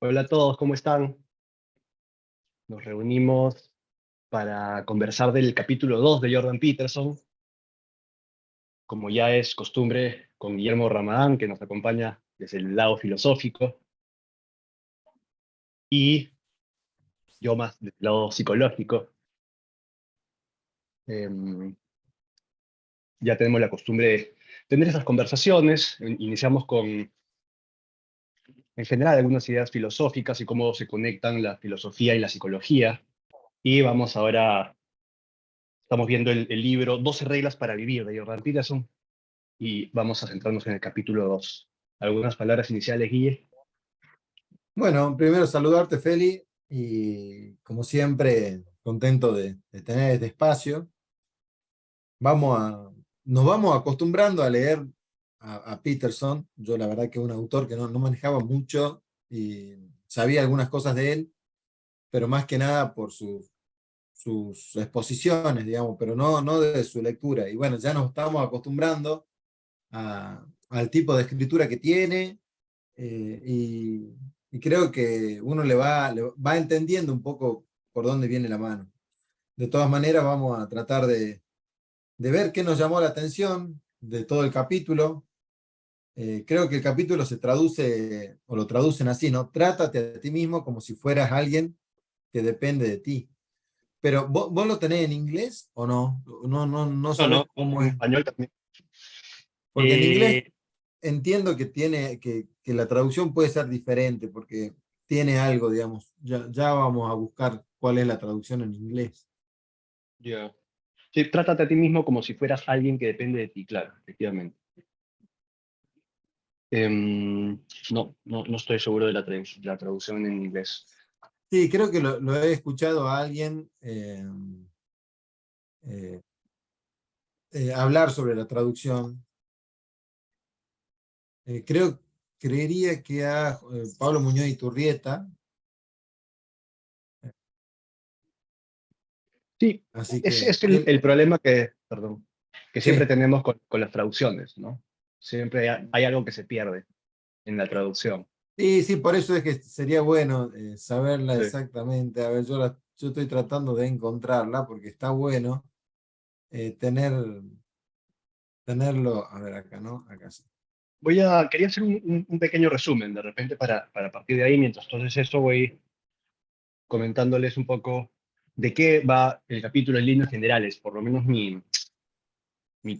Hola a todos, ¿cómo están? Nos reunimos para conversar del capítulo 2 de Jordan Peterson, como ya es costumbre con Guillermo Ramadán, que nos acompaña desde el lado filosófico, y yo más del lado psicológico. Em, ya tenemos la costumbre de tener esas conversaciones. Iniciamos con, en general, algunas ideas filosóficas y cómo se conectan la filosofía y la psicología. Y vamos ahora, estamos viendo el libro 12 reglas para vivir de Jordan Peterson, y vamos a centrarnos en el capítulo 2. ¿Algunas palabras iniciales, Guille? Bueno, primero saludarte, Feli, y como siempre, contento de tener este espacio. Vamos a, Nos vamos acostumbrando a leer a Peterson. Yo la verdad que es un autor que no manejaba mucho y sabía algunas cosas de él, pero más que nada por sus exposiciones, digamos, pero no de su lectura. Y bueno, ya nos estamos acostumbrando al tipo de escritura que tiene y creo que uno le va entendiendo un poco por dónde viene la mano. De todas maneras, vamos a tratar de ver qué nos llamó la atención de todo el capítulo. Creo que el capítulo se traduce, o lo traducen así, ¿no? Trátate a ti mismo como si fueras alguien que depende de ti. Pero ¿vos lo tenés en inglés o no? No No, sabés no, cómo en es. español también. Porque en inglés Eh, entiendo que que la traducción puede ser diferente porque tiene algo, digamos. Ya vamos a buscar cuál es la traducción en inglés. ya. Sí, trátate a ti mismo como si fueras alguien que depende de ti, claro, efectivamente. No estoy seguro de la traducción en inglés. Sí, creo que lo he escuchado a alguien eh, hablar sobre la traducción. Creería que a Pablo Muñoz Iturrieta, Sí, así es que el problema perdón, que siempre sí. tenemos con las traducciones, ¿no? Siempre hay algo que se pierde en la traducción. Sí, por eso es que sería bueno saberla Sí. exactamente. A ver, yo estoy tratando de encontrarla porque está bueno eh, tener, tenerlo. A ver, acá, ¿no? Acá sí. Quería hacer un pequeño resumen, de repente, para partir de ahí. Mientras entonces eso voy comentándoles un poco de qué va el capítulo en líneas generales, por lo menos mi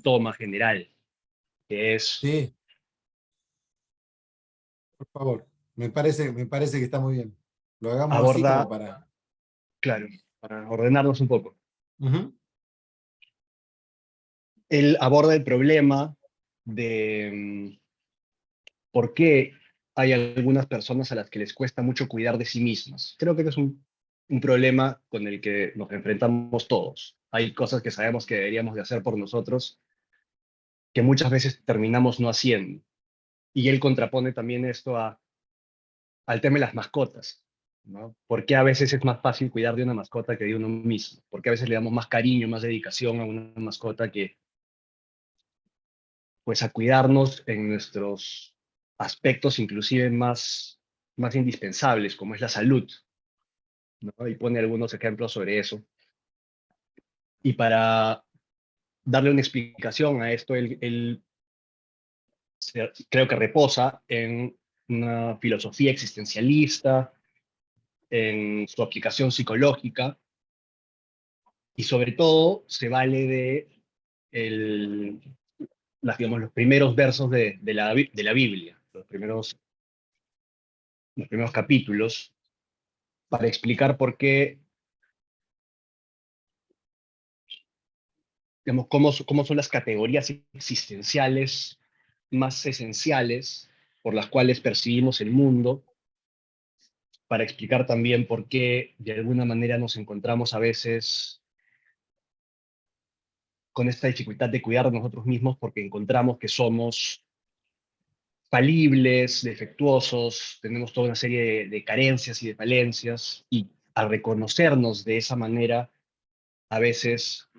toma general, que es Sí, por favor. Me parece que está muy bien. Lo hagamos así como aborda, para. claro, para ordenarnos un poco. Ujú. Él aborda el problema de por qué hay algunas personas a las que les cuesta mucho cuidar de sí mismas. Creo que es un problema con el que nos enfrentamos todos. Hay cosas que sabemos que deberíamos de hacer por nosotros que muchas veces terminamos no haciendo. Y él contrapone también esto al tema de las mascotas, ¿no? ¿Por qué a veces es más fácil cuidar de una mascota que de uno mismo? ¿Por qué a veces le damos más cariño, más dedicación a una mascota que, pues, a cuidarnos en nuestros aspectos inclusive más indispensables, como es la salud, ¿no? Y pone algunos ejemplos sobre eso. Y para darle una explicación a esto, él creo que reposa en una filosofía existencialista, en su aplicación psicológica, y sobre todo se vale de digamos, los primeros versos de la Biblia, los primeros capítulos, para explicar por qué, digamos, cómo son las categorías existenciales más esenciales por las cuales percibimos el mundo, para explicar también por qué de alguna manera nos encontramos a veces con esta dificultad de cuidar de nosotros mismos porque encontramos que somos falibles, defectuosos, tenemos toda una serie de carencias y de falencias, y al reconocernos de esa manera, a veces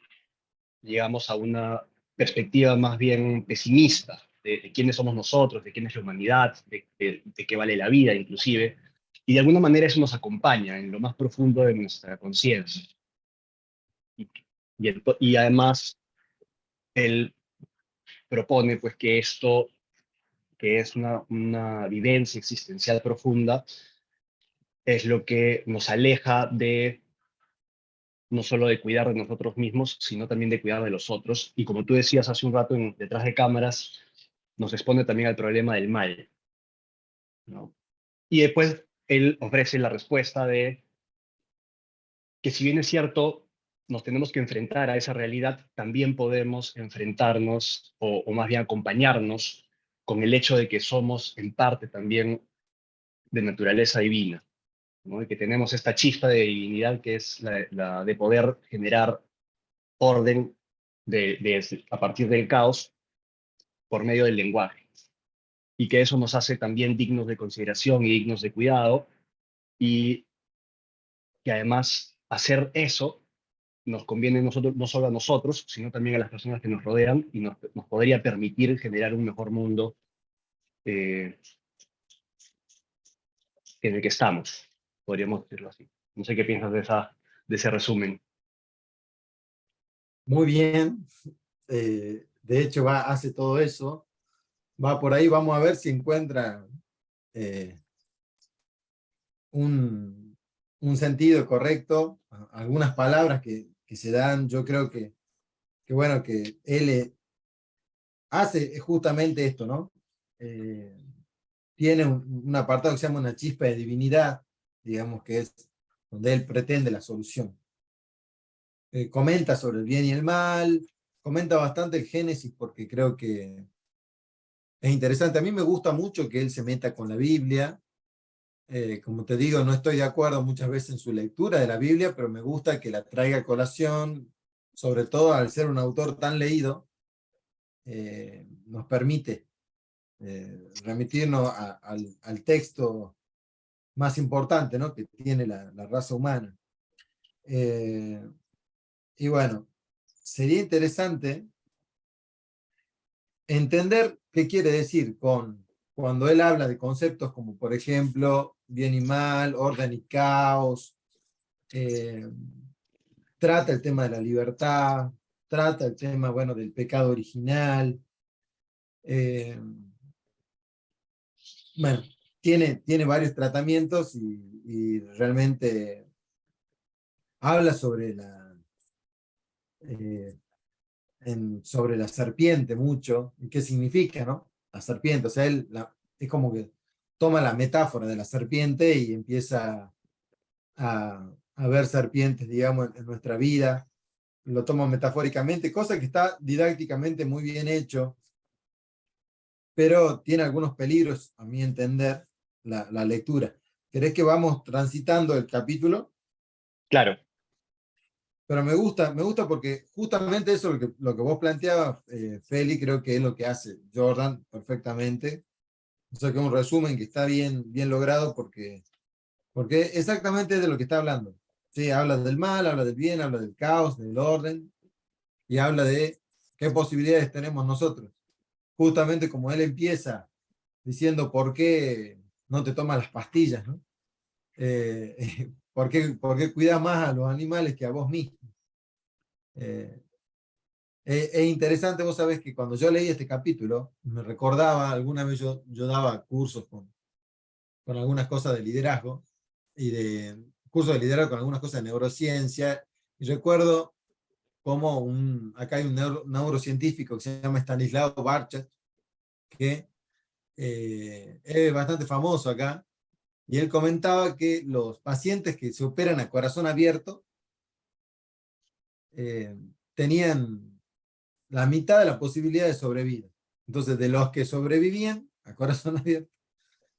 llegamos a una perspectiva más bien pesimista de quiénes somos nosotros, de quién es la humanidad, de qué vale la vida inclusive. Y de alguna manera eso nos acompaña en lo más profundo de nuestra conciencia. Y, y además, él propone pues que esto, que es una vivencia existencial profunda, es lo que nos aleja de no solo de cuidar de nosotros mismos, sino también de cuidar de los otros. Y como tú decías hace un rato detrás de cámaras, nos expone también al problema del mal, ¿no? Y después él ofrece la respuesta de que si bien es cierto, nos tenemos que enfrentar a esa realidad, también podemos enfrentarnos o más bien acompañarnos con el hecho de que somos en parte también de naturaleza divina, ¿no? Y que tenemos esta chispa de divinidad que es la de poder generar orden a partir del caos por medio del lenguaje. Y que eso nos hace también dignos de consideración y dignos de cuidado. Y que además hacer eso nos conviene nosotros, no solo a nosotros, sino también a las personas que nos rodean y nos podría permitir generar un mejor mundo eh, en el que estamos, podríamos decirlo así. No sé qué piensas de ese resumen. Muy bien. De hecho, hace todo eso. Va por ahí, vamos a ver si encuentra eh, un sentido correcto. Algunas palabras que se dan, yo creo bueno, que él hace justamente esto, ¿no? Eh, Tiene un apartado que se llama una chispa de divinidad, digamos que es donde él pretende la solución. Comenta sobre el bien y el mal, comenta bastante el Génesis porque creo que es interesante. A mí me gusta mucho que él se meta con la Biblia. Como te digo, no estoy de acuerdo muchas veces en su lectura de la Biblia, pero me gusta que la traiga a colación, sobre todo al ser un autor tan leído, nos permite remitirnos al texto más importante, ¿no? Que tiene la raza humana. Y bueno, sería interesante entender qué quiere decir cuando él habla de conceptos como, por ejemplo, bien y mal, orden y caos, eh, trata el tema de la libertad, trata el tema, bueno, del pecado original. eh, bueno, tiene varios tratamientos y realmente habla eh, sobre la serpiente mucho, y qué significa, ¿no? La serpiente, o sea, es como que toma la metáfora de la serpiente y empieza a ver serpientes, digamos, en nuestra vida, lo toma metafóricamente, cosa que está didácticamente muy bien hecho, pero tiene algunos peligros, a mi entender, la lectura. ¿Querés que vamos transitando el capítulo? Claro, Pero me gusta porque justamente eso, lo que vos planteabas, Feli, creo que es lo que hace Jordan perfectamente. O sea que es un resumen que está bien logrado porque exactamente de lo que está hablando. Sí, habla del mal, habla del bien, habla del caos, del orden, y habla de qué posibilidades tenemos nosotros. Justamente como él empieza diciendo por qué no te tomas las pastillas, ¿no? ¿Por qué cuidas más a los animales que a vos mismo? Eh, es interesante, vos sabés que cuando yo leí este capítulo, me recordaba, alguna vez yo daba cursos con algunas cosas de liderazgo, y de cursos de liderazgo con algunas cosas de neurociencia, y recuerdo como acá hay un neurocientífico que se llama Stanislao Barchat, que es bastante famoso acá, y él comentaba que los pacientes que se operan a corazón abierto eh, tenían la mitad de la posibilidad de sobrevivir. Entonces, de los que sobrevivían a corazón abierto,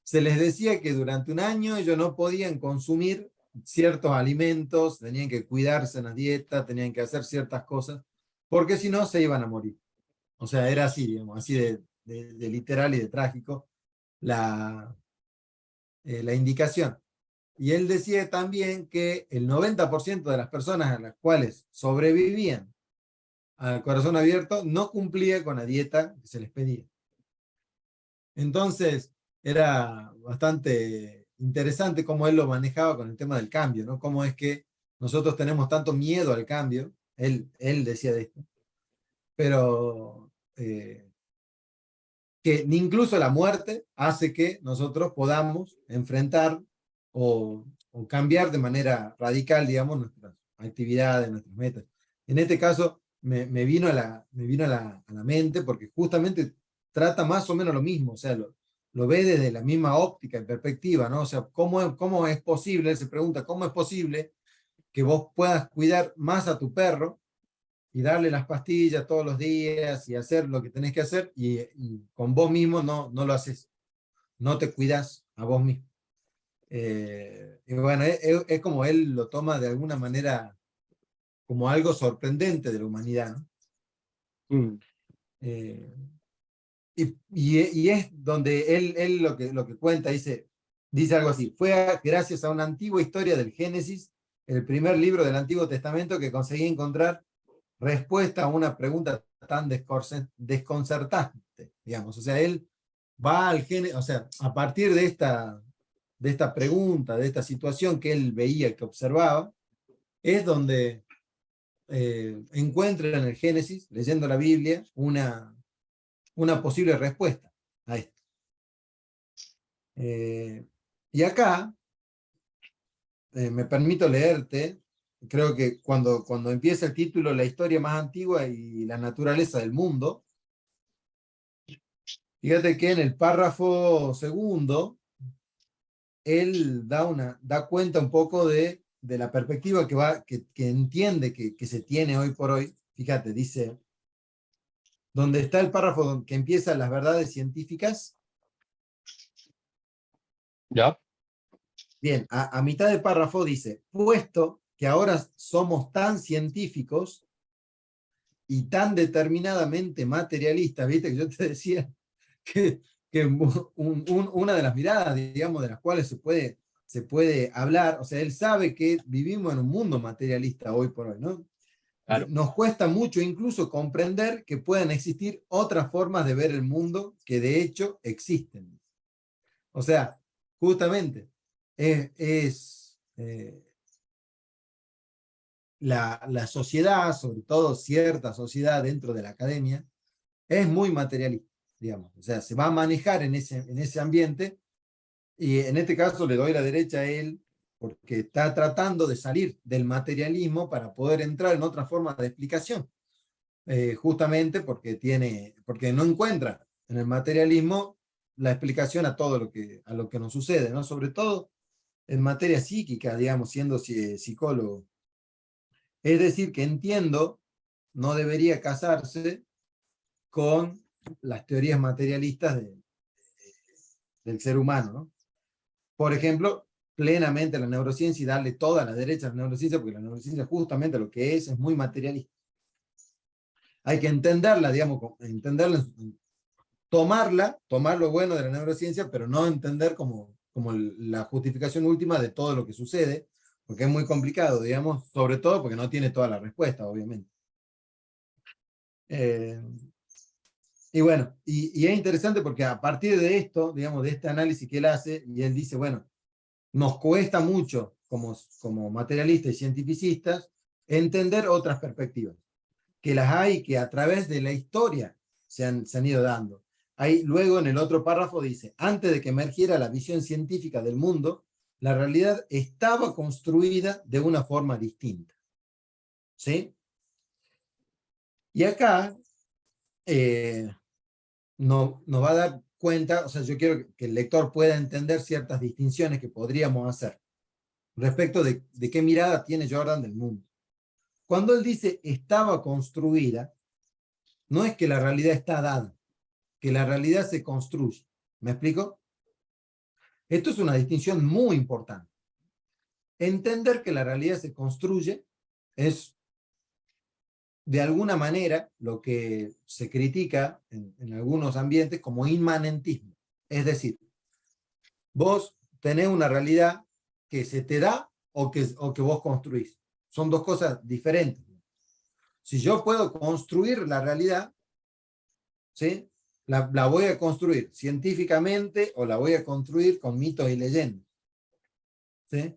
se les decía que durante un año ellos no podían consumir ciertos alimentos, tenían que cuidarse en la dieta, tenían que hacer ciertas cosas, porque si no se iban a morir. O sea, era así, digamos, así de literal y de trágico la indicación. Y él decía también que el 90% de las personas a las cuales sobrevivían al corazón abierto no cumplía con la dieta que se les pedía. Entonces, era bastante interesante cómo él lo manejaba con el tema del cambio, ¿no? Cómo es que nosotros tenemos tanto miedo al cambio, él decía de esto, pero que incluso la muerte hace que nosotros podamos enfrentar o cambiar de manera radical, digamos, nuestras actividades, nuestras metas. En este caso, me vino a la mente porque justamente trata más o menos lo mismo, o sea, lo ve desde la misma óptica y perspectiva, ¿no? O sea, cómo es posible? Él se pregunta, ¿cómo es posible que vos puedas cuidar más a tu perro y darle las pastillas todos los días y hacer lo que tenés que hacer y con vos mismo no lo haces, no te cuidas a vos mismo? Y bueno, es como él lo toma de alguna manera como algo sorprendente de la humanidad, ¿no? Mm. Eh, y es donde él lo que cuenta, dice algo así: gracias a una antigua historia del Génesis, el primer libro del Antiguo Testamento, que conseguí encontrar respuesta a una pregunta tan desconcertante, digamos. O sea, él va al Génesis, o sea, a partir de esta pregunta, de esta situación que él veía, que observaba, es donde encuentra en el Génesis, leyendo la Biblia, una posible respuesta a esto. Y acá me permito leerte, creo que cuando empieza el título, La historia más antigua y la naturaleza del mundo, fíjate que en el párrafo segundo, él da cuenta un poco de la perspectiva que entiende que se tiene hoy por hoy. Fíjate, dice, donde está el párrafo que empieza las verdades científicas. ¿Ya? Bien, a mitad del párrafo dice, puesto que ahora somos tan científicos y tan determinadamente materialistas, viste que yo te decía que una de las miradas, digamos, de las cuales se puede hablar, o sea, él sabe que vivimos en un mundo materialista hoy por hoy, ¿no? Claro. Nos cuesta mucho incluso comprender que puedan existir otras formas de ver el mundo que de hecho existen. O sea, justamente la sociedad, sobre todo cierta sociedad dentro de la academia, es muy materialista, digamos. O sea, se va a manejar en ese ambiente, y en este caso le doy la derecha a él porque está tratando de salir del materialismo para poder entrar en otra forma de explicación. Justamente porque no encuentra en el materialismo la explicación a todo a lo que nos sucede, ¿no? Sobre todo en materia psíquica, digamos, siendo psicólogo. Es decir, que entiendo, no debería casarse con las teorías materialistas del ser humano, ¿no? Por ejemplo, plenamente la neurociencia, y darle toda la derecha a la neurociencia, porque la neurociencia justamente lo que es muy materialista. Hay que entenderla, digamos, entenderla, tomar lo bueno de la neurociencia, pero no entender como la justificación última de todo lo que sucede, porque es muy complicado, digamos, sobre todo porque no tiene toda la respuesta, obviamente. Y bueno, y es interesante porque a partir de esto, digamos, de este análisis que él hace, y él dice, bueno, nos cuesta mucho como materialistas y cientificistas entender otras perspectivas, que las hay, que a través de la historia se han ido dando. Ahí luego en el otro párrafo dice, antes de que emergiera la visión científica del mundo, la realidad estaba construida de una forma distinta. ¿Sí? Y acá nos va a dar cuenta, o sea, yo quiero que el lector pueda entender ciertas distinciones que podríamos hacer respecto de qué mirada tiene Jordan del mundo. Cuando él dice estaba construida, no es que la realidad está dada, que la realidad se construye. ¿Me explico? Esto es una distinción muy importante. Entender que la realidad se construye es, de alguna manera, lo que se critica en algunos ambientes como inmanentismo. Es decir, vos tenés una realidad que se te da o que vos construís. Son dos cosas diferentes. Si yo puedo construir la realidad, ¿sí? La voy a construir científicamente o la voy a construir con mitos y leyendas. ¿sí?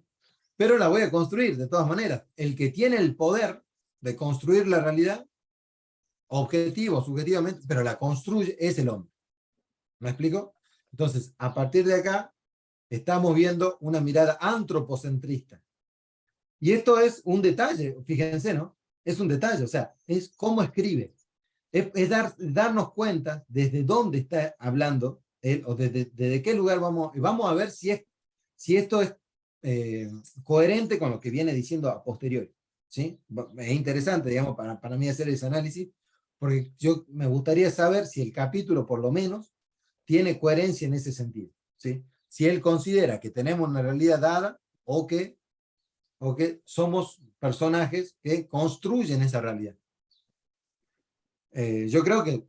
Pero la voy a construir de todas maneras. El que tiene el poder de construir la realidad, objetivo, subjetivamente, pero la construye, es el hombre. ¿Me explico? Entonces, a partir de acá, estamos viendo una mirada antropocentrista. Y esto es un detalle, fíjense, ¿no? Es un detalle, o sea, es cómo escribe. Es darnos cuenta desde dónde está hablando él, o desde qué lugar vamos a ver si esto es coherente con lo que viene diciendo a posteriori. ¿Sí? Es interesante, digamos, para mí hacer ese análisis, porque yo me gustaría saber si el capítulo, por lo menos, tiene coherencia en ese sentido. ¿Sí? Si él considera que tenemos una realidad dada o que somos personajes que construyen esa realidad. Yo creo que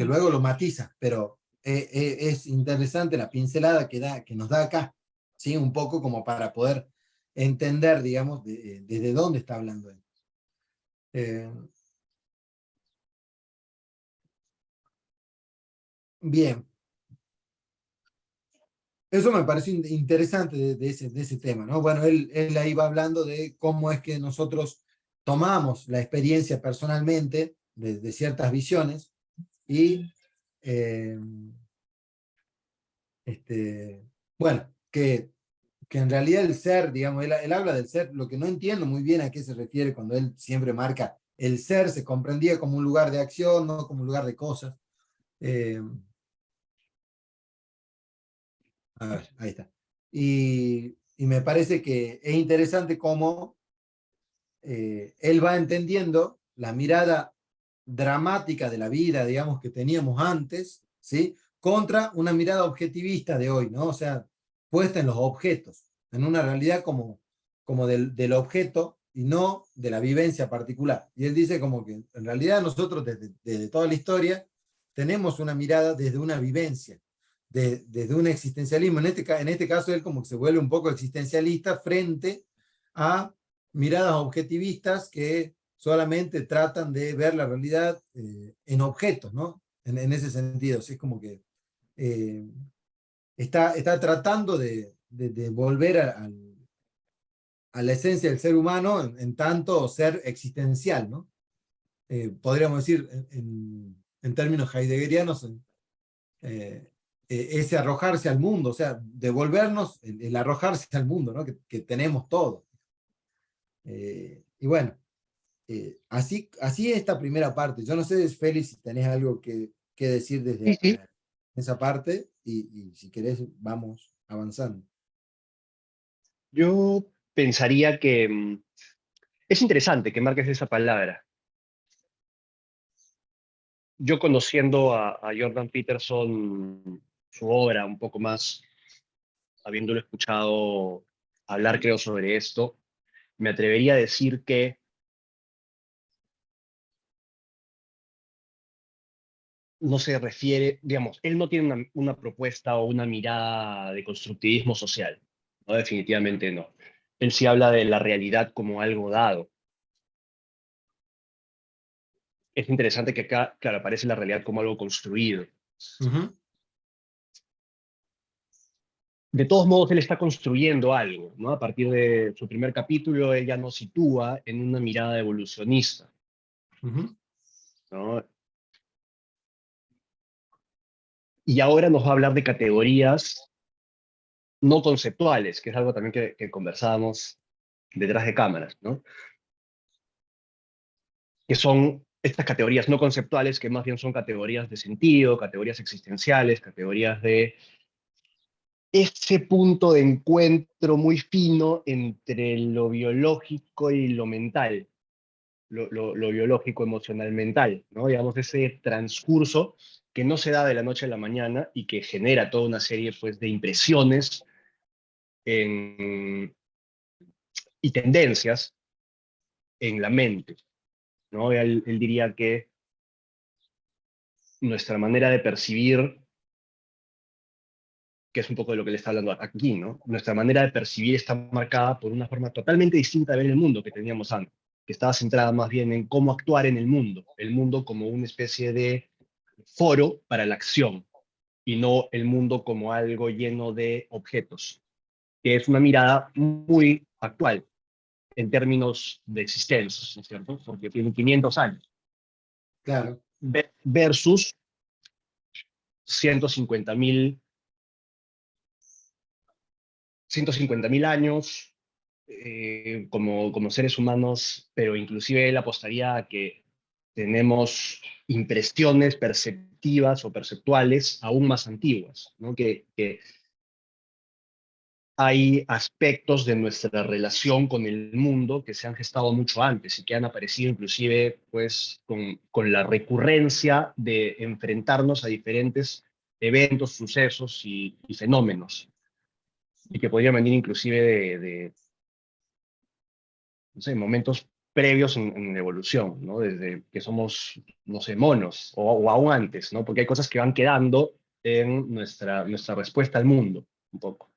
luego lo matiza, pero es interesante la pincelada que nos da acá, ¿sí? Un poco como para poder entender, digamos, desde dónde está hablando él. Bien, eso me pareció interesante de ese tema, ¿no? Bueno, él ahí va hablando de cómo es que nosotros tomamos la experiencia personalmente de ciertas visiones y eh, bueno, que en realidad el ser, digamos, él habla del ser, lo que no entiendo muy bien a qué se refiere cuando él siempre marca el ser, se comprendía como un lugar de acción, no como un lugar de cosas. Eh, a ver, ahí está. Y me parece que es interesante cómo él va entendiendo la mirada dramática de la vida, digamos, que teníamos antes, ¿sí? Contra una mirada objetivista de hoy, ¿no? O sea, puesta en los objetos, en una realidad como del objeto y no de la vivencia particular. Y él dice como que en realidad nosotros desde toda la historia tenemos una mirada desde una vivencia, desde un existencialismo. En este caso él como que se vuelve un poco existencialista frente a miradas objetivistas que solamente tratan de ver la realidad en objetos, ¿no? En ese sentido, es como que eh, está tratando de volver a la esencia del ser humano en tanto ser existencial, ¿no? Podríamos decir en términos heideggerianos, ese arrojarse al mundo, o sea, devolvernos el arrojarse al mundo, ¿no? Que tenemos todo. Y bueno, así esta primera parte. Yo no sé, Félix, si tenés algo que decir Sí, desde sí. esa parte y si querés vamos avanzando. Yo pensaría que es interesante que marques esa palabra. Yo conociendo a Jordan Peterson, su obra un poco más, habiéndolo escuchado hablar, creo, sobre esto, me atrevería a decir que no se refiere, digamos, él no tiene una propuesta o una mirada de constructivismo social, ¿no? Definitivamente no. Él sí habla de la realidad como algo dado. Es interesante que acá, claro, aparece la realidad como algo construido. Ujú, De todos modos, él está construyendo algo, ¿no? A partir de su primer capítulo, él ya nos sitúa en una mirada evolucionista, ujú, ¿no? Y ahora nos va a hablar de categorías no conceptuales, que es algo también que conversábamos detrás de cámaras, ¿no? Que son estas categorías no conceptuales, que más bien son categorías de sentido, categorías existenciales, categorías de ese punto de encuentro muy fino entre lo biológico y lo mental, lo biológico, emocional, mental, ¿no? Digamos, ese transcurso que no se da de la noche a la mañana y que genera toda una serie, pues, de impresiones y tendencias en la mente, ¿no? Él diría que nuestra manera de percibir, que es un poco de lo que le está hablando aquí, ¿no? Nuestra manera de percibir está marcada por una forma totalmente distinta de ver el mundo que teníamos antes, que estaba centrada más bien en cómo actuar en el mundo como una especie de foro para la acción y no el mundo como algo lleno de objetos. que es una mirada muy actual en términos de existencia, ¿no es cierto? Porque tiene 500 años, claro. versus 150.000 años como seres humanos, pero inclusive él apostaría a que tenemos impresiones perceptivas o perceptuales aún más antiguas, ¿no? Que hay aspectos de nuestra relación con el mundo que se han gestado mucho antes y que han aparecido inclusive pues con la recurrencia de enfrentarnos a diferentes eventos, sucesos y fenómenos, y que podrían venir inclusive de no sé, momentos previos en la evolución, ¿no? Desde que somos, no sé, monos, o aún antes, ¿no? Porque hay cosas que van quedando en nuestra respuesta al mundo, un poco,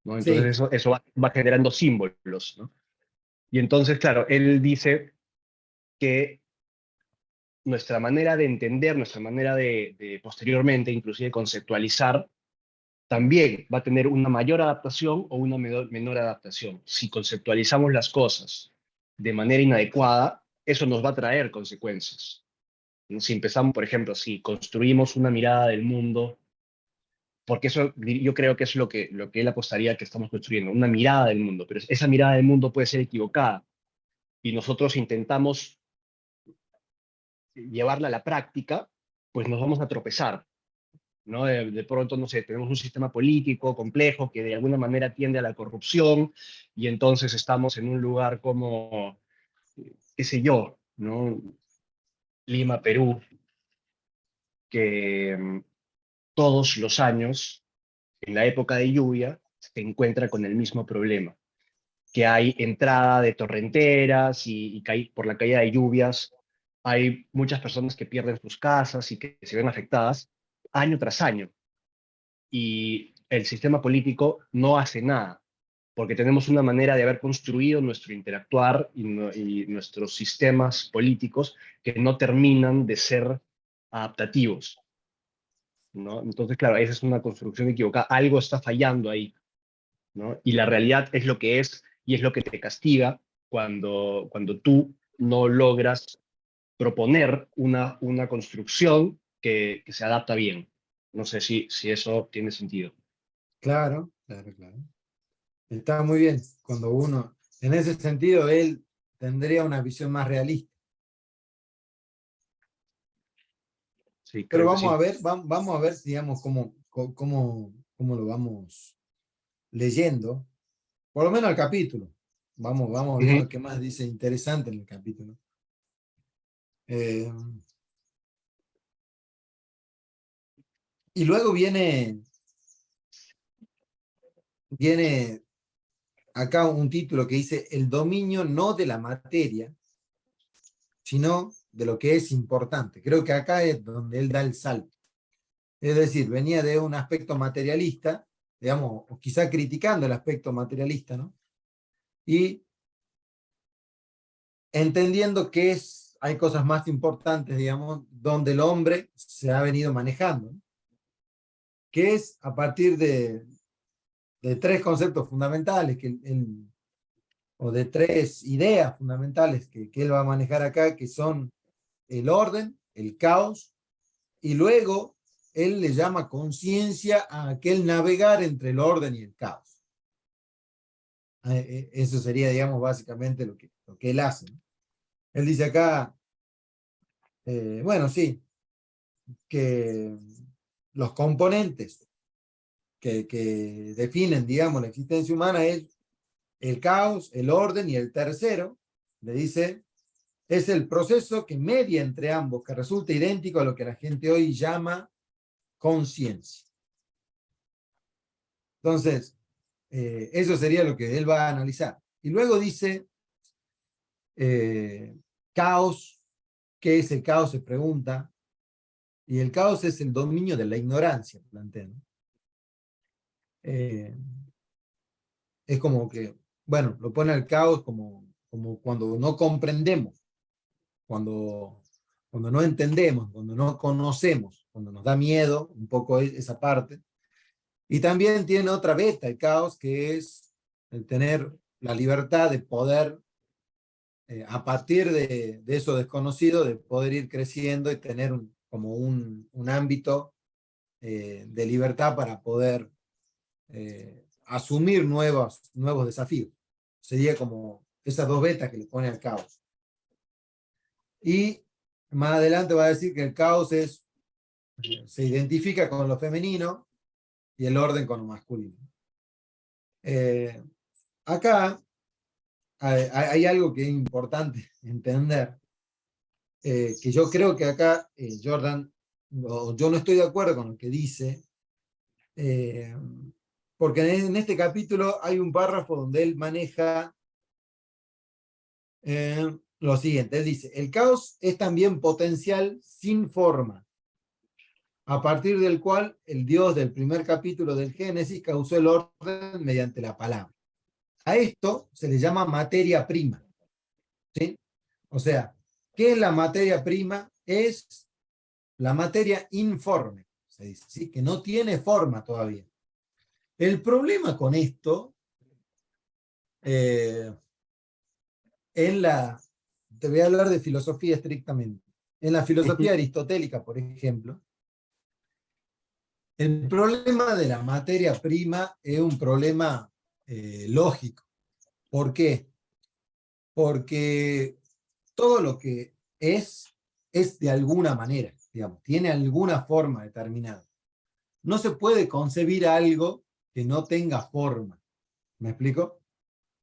¿no? Entonces Sí, eso va generando símbolos, ¿no? Y entonces, claro, él dice que nuestra manera de entender, nuestra manera de posteriormente, inclusive conceptualizar, también va a tener una mayor adaptación o una menor adaptación. Si conceptualizamos las cosas de manera inadecuada, eso nos va a traer consecuencias. ¿No? Si empezamos, por ejemplo, si construimos una mirada del mundo, porque eso yo creo que es lo que él apostaría que estamos construyendo, una mirada del mundo, pero esa mirada del mundo puede ser equivocada y nosotros intentamos llevarla a la práctica, pues nos vamos a tropezar, ¿no? De pronto, no sé, tenemos un sistema político complejo que de alguna manera tiende a la corrupción y entonces estamos en un lugar como, qué sé yo, ¿no? Lima, Perú, que todos los años, en la época de lluvia, se encuentra con el mismo problema, que hay entrada de torrenteras y por la caída de lluvias hay muchas personas que pierden sus casas y que se ven afectadas año tras año. Y el sistema político no hace nada, porque tenemos una manera de haber construido nuestro interactuar y nuestros sistemas políticos que no terminan de ser adaptativos, ¿no? Entonces, claro, esa es una construcción equivocada, algo está fallando ahí, ¿no? Y la realidad es lo que es y es lo que te castiga cuando tú no logras proponer una construcción que se adapta bien. No sé si eso tiene sentido. claro, claro, claro. Está muy bien. Cuando uno, en ese sentido, él tendría una visión más realista. Sí, Pero creo que vamos a sí. ver, vamos a ver, digamos, cómo lo vamos leyendo, por lo menos el capítulo. Vamos Ujú. viendo qué más dice interesante en el capítulo. Eh, y luego viene acá un título que dice el dominio no de la materia, sino de lo que es importante. Creo que acá es donde él da el salto. Es decir, venía de un aspecto materialista, digamos, o quizá criticando el aspecto materialista, ¿no? Y entendiendo que hay cosas más importantes, digamos, donde el hombre se ha venido manejando, ¿no? Que es a partir de tres conceptos fundamentales o de tres ideas fundamentales que él va a manejar acá, que son el orden, el caos, y luego él le llama conciencia a aquel navegar entre el orden y el caos. Eso sería, digamos, básicamente lo que él hace, ¿no? Él dice acá, bueno, sí, que los componentes que definen, digamos, la existencia humana es el caos, el orden y el tercero, le dice, es el proceso que media entre ambos, que resulta idéntico a lo que la gente hoy llama conciencia. Entonces, eso sería lo que él va a analizar. Y luego dice, caos, ¿qué es el caos? Se pregunta. Y el caos es el dominio de la ignorancia, plantea, ¿no? Eh, es como que, bueno, lo pone al caos como cuando no comprendemos, cuando, cuando no entendemos, cuando no conocemos, cuando nos da miedo, un poco esa parte. Y también tiene otra beta, el caos, que es el tener la libertad de poder, a partir de eso desconocido, de poder ir creciendo y tener como un ámbito de libertad para poder asumir nuevos desafíos. Sería como esas dos vetas que le pone al caos. Y más adelante va a decir que el caos se identifica con lo femenino y el orden con lo masculino. Acá hay algo que es importante entender, que yo creo que acá Jordan, yo no estoy de acuerdo con lo que dice, porque en este capítulo hay un párrafo donde él maneja lo siguiente. Él dice: el caos es también potencial sin forma, a partir del cual el Dios del primer capítulo del Génesis causó el orden mediante la palabra. A esto se le llama materia prima, ¿sí? O sea, ¿qué es la materia prima? Es la materia informe, se dice, ¿sí? Que no tiene forma todavía. El problema con esto, te voy a hablar de filosofía estrictamente. En la filosofía aristotélica, por ejemplo, el problema de la materia prima es un problema lógico. ¿Por qué? Porque todo lo que es de alguna manera, digamos, tiene alguna forma determinada. No se puede concebir algo que no tenga forma. ¿Me explico? O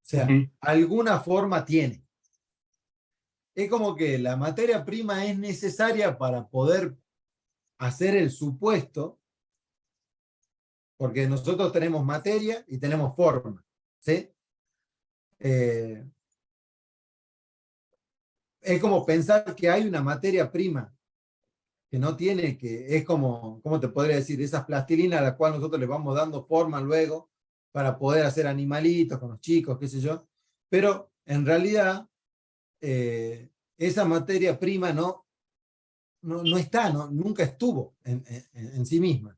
sea, alguna forma tiene. Es como que la materia prima es necesaria para poder hacer el supuesto, porque nosotros tenemos materia y tenemos forma, ¿sí? Es como pensar que hay una materia prima que no tiene, que es como, ¿cómo te podría decir? Esas plastilinas a las cuales nosotros le vamos dando forma luego para poder hacer animalitos con los chicos, qué sé yo. Pero en realidad, esa materia prima no está, nunca estuvo en sí misma.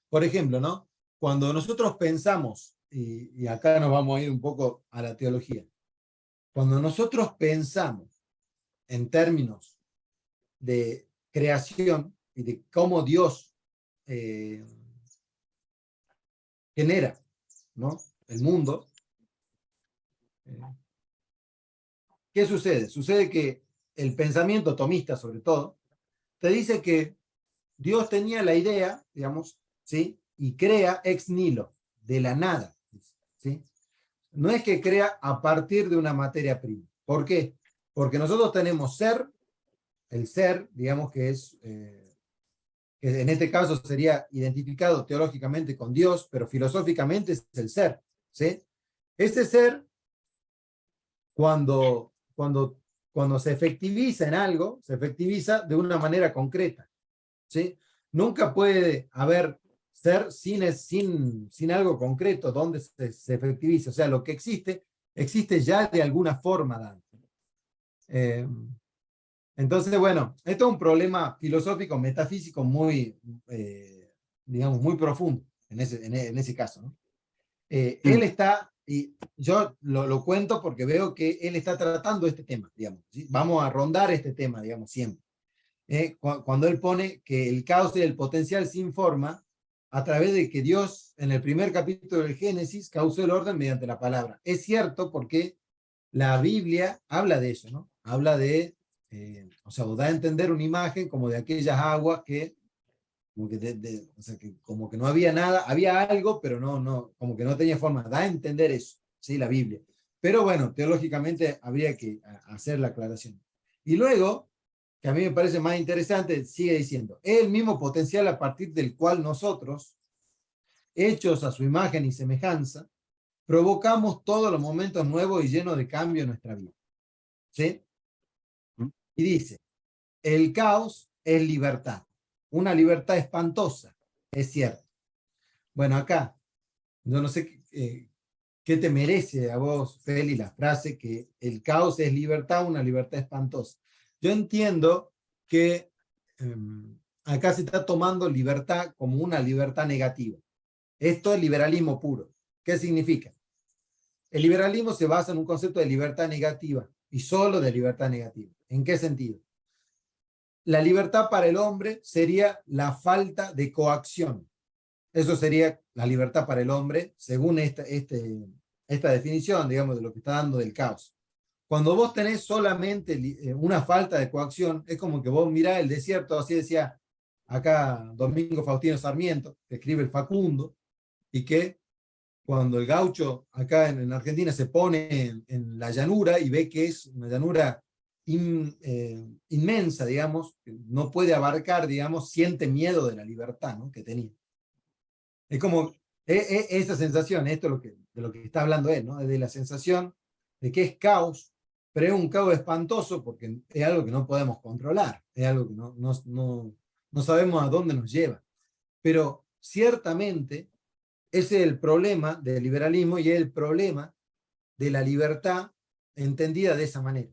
Por ejemplo, ¿no? Cuando nosotros pensamos, y acá nos vamos a ir un poco a la teología, cuando nosotros pensamos en términos de creación y de cómo Dios eh, genera, ¿no? El mundo, eh, ¿qué sucede? Sucede que el pensamiento tomista, sobre todo, te dice que Dios tenía la idea, digamos, ¿sí? Y crea ex nihilo, de la nada, ¿sí? No es que crea a partir de una materia prima. ¿Por qué? Porque nosotros tenemos ser, el ser, digamos que en este caso sería identificado teológicamente con Dios, pero filosóficamente es el ser, ¿sí? Ese ser, cuando se efectiviza en algo, se efectiviza de una manera concreta, ¿sí? Nunca puede haber ser sin algo concreto donde se efectivice. O sea, lo que existe ya de alguna forma dada. Entonces, bueno, esto es un problema filosófico, metafísico muy, digamos, muy profundo en ese caso, ¿no? Él está, y yo lo cuento porque veo que él está tratando este tema, digamos, ¿sí? Vamos a rondar este tema, digamos, siempre. Cuando él pone que el caos y el potencial sin forma, a través de que Dios, en el primer capítulo del Génesis, causó el orden mediante la palabra. Es cierto, porque la Biblia habla de eso, ¿no? Habla o sea, da a entender una imagen como de aquellas aguas que o sea, que como que no había nada, había algo, pero como que no tenía forma. Da a entender eso, ¿sí? La Biblia. Pero bueno, teológicamente habría que hacer la aclaración. Y luego, que a mí me parece más interesante, sigue diciendo: es el mismo potencial a partir del cual nosotros, hechos a su imagen y semejanza, provocamos todos los momentos nuevos y llenos de cambio en nuestra vida. ¿Sí? Y dice: el caos es libertad, una libertad espantosa, es cierto. Bueno, acá, yo no sé qué te merece a vos, Feli, la frase que el caos es libertad, una libertad espantosa. Yo entiendo que acá se está tomando libertad como una libertad negativa. Esto es liberalismo puro. ¿Qué significa? el liberalismo se basa en un concepto de libertad negativa, y solo de libertad negativa. ¿En qué sentido? La libertad para el hombre sería la falta de coacción. Eso sería la libertad para el hombre, según esta definición, digamos, de lo que está dando del caos. Cuando vos tenés solamente una falta de coacción, es como que vos mirás el desierto, así decía acá Domingo Faustino Sarmiento, que escribe el Facundo, y que cuando el gaucho acá en Argentina se pone en la llanura y ve que es una llanura inmensa, digamos, que no puede abarcar, digamos, siente miedo de la libertad, ¿no?, que tenía. Es como esa sensación, esto es de lo que está hablando él, ¿no? De la sensación de que es caos, pero es un caos espantoso porque es algo que no podemos controlar, es algo que no sabemos a dónde nos lleva. Pero ciertamente ese es el problema del liberalismo y es el problema de la libertad entendida de esa manera.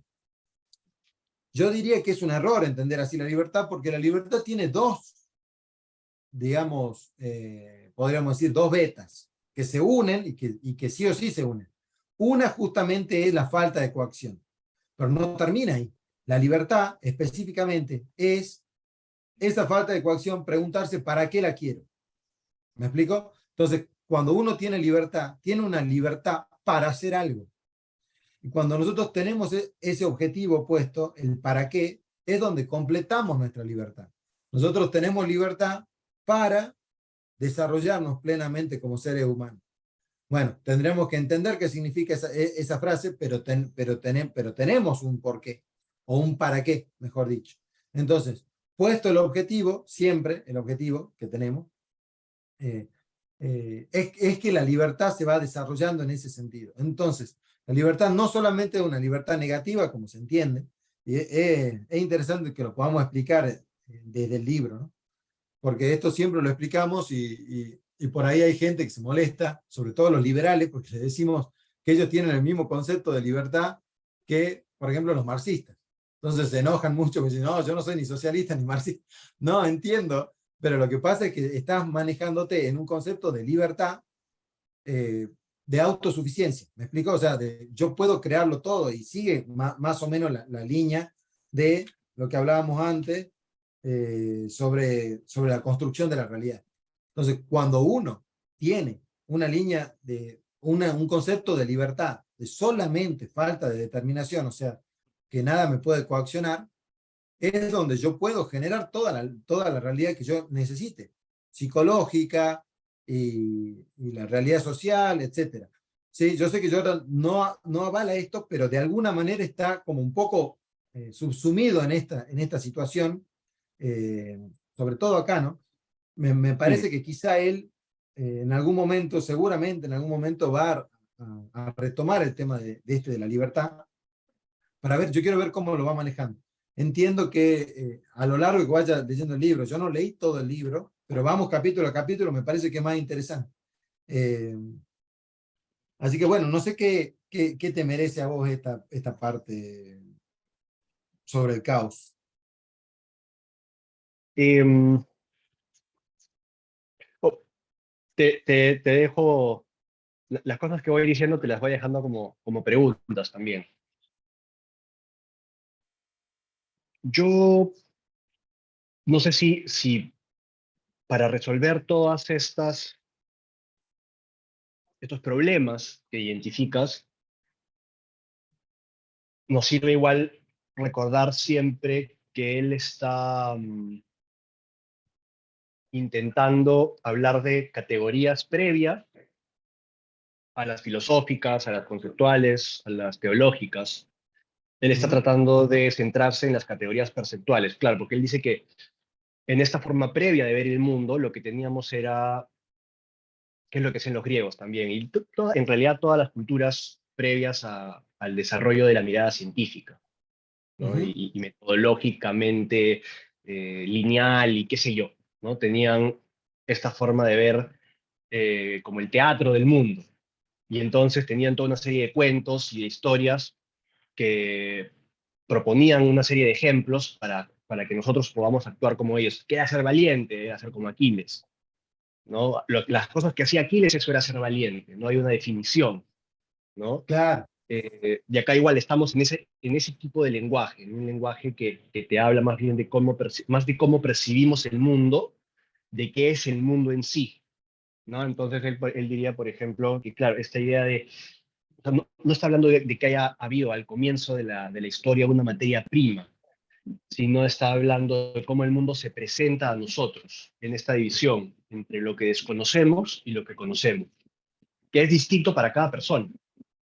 Yo diría que es un error entender así la libertad, porque la libertad tiene dos, digamos, podríamos decir, dos vetas que se unen y que sí o sí se unen. Una justamente es la falta de coacción, pero no termina ahí. La libertad específicamente es esa falta de coacción, preguntarse ¿para qué la quiero? ¿Me explico? Entonces, cuando uno tiene libertad, tiene una libertad para hacer algo. Y cuando nosotros tenemos ese objetivo puesto, el para qué, es donde completamos nuestra libertad. Nosotros tenemos libertad para desarrollarnos plenamente como seres humanos. Bueno, tendremos que entender qué significa esa frase, pero tenemos un porqué, o un para qué, mejor dicho. Entonces, puesto el objetivo, siempre el objetivo que tenemos, es que la libertad se va desarrollando en ese sentido. Entonces, la libertad no solamente es una libertad negativa, como se entiende, y es interesante que lo podamos explicar desde el libro, ¿no? Porque esto siempre lo explicamos y por ahí hay gente que se molesta, sobre todo los liberales, porque les decimos que ellos tienen el mismo concepto de libertad que, por ejemplo, los marxistas. Entonces se enojan mucho, porque dicen, no, yo no soy ni socialista ni marxista. No, entiendo, pero lo que pasa es que estás manejándote en un concepto de libertad, de autosuficiencia. ¿Me explico? O sea, yo puedo crearlo todo y sigue más o menos la línea de lo que hablábamos antes, sobre la construcción de la realidad. Entonces, cuando uno tiene una línea un concepto de libertad, de solamente falta de determinación, o sea, que nada me puede coaccionar, es donde yo puedo generar toda la realidad que yo necesite, psicológica y la realidad social, etc. Sí, yo sé que Jordan no avala esto, pero de alguna manera está como un poco subsumido en esta situación, sobre todo acá, ¿no? Me parece que quizá él en algún momento, seguramente en algún momento va a retomar el tema de la libertad, para ver, yo quiero ver cómo lo va manejando. Entiendo que a lo largo que vaya leyendo el libro, yo no leí todo el libro, pero vamos capítulo a capítulo, me parece que es más interesante. Así que bueno, no sé qué te merece a vos esta parte sobre el caos. Em, oh, te dejo, las cosas que voy diciendo te las voy dejando como preguntas también. Yo no sé si para resolver todas estos problemas que identificas, nos sirve igual recordar siempre que él está intentando hablar de categorías previas a las filosóficas, a las conceptuales, a las teológicas. Él está tratando de centrarse en las categorías perceptuales, claro, porque él dice que en esta forma previa de ver el mundo, lo que teníamos era, que es lo que hacen los griegos también, y en realidad todas las culturas previas al desarrollo de la mirada científica, ¿no? Y metodológicamente lineal y qué sé yo, ¿no? Tenían esta forma de ver como el teatro del mundo. Y entonces tenían toda una serie de cuentos y de historias que proponían una serie de ejemplos para que nosotros podamos actuar como ellos. ¿Qué era ser valiente? Era ser como Aquiles, ¿no? Las cosas que hacía Aquiles, eso era ser valiente, no hay una definición, ¿no? Claro, Y acá igual estamos en ese tipo de lenguaje, en un lenguaje que te habla más bien de más de cómo percibimos el mundo, de qué es el mundo en sí, ¿no? Entonces él diría, por ejemplo, que claro, esta idea de, o sea, no está hablando de que haya habido al comienzo de la historia una materia prima, sino está hablando de cómo el mundo se presenta a nosotros en esta división entre lo que desconocemos y lo que conocemos, que es distinto para cada persona,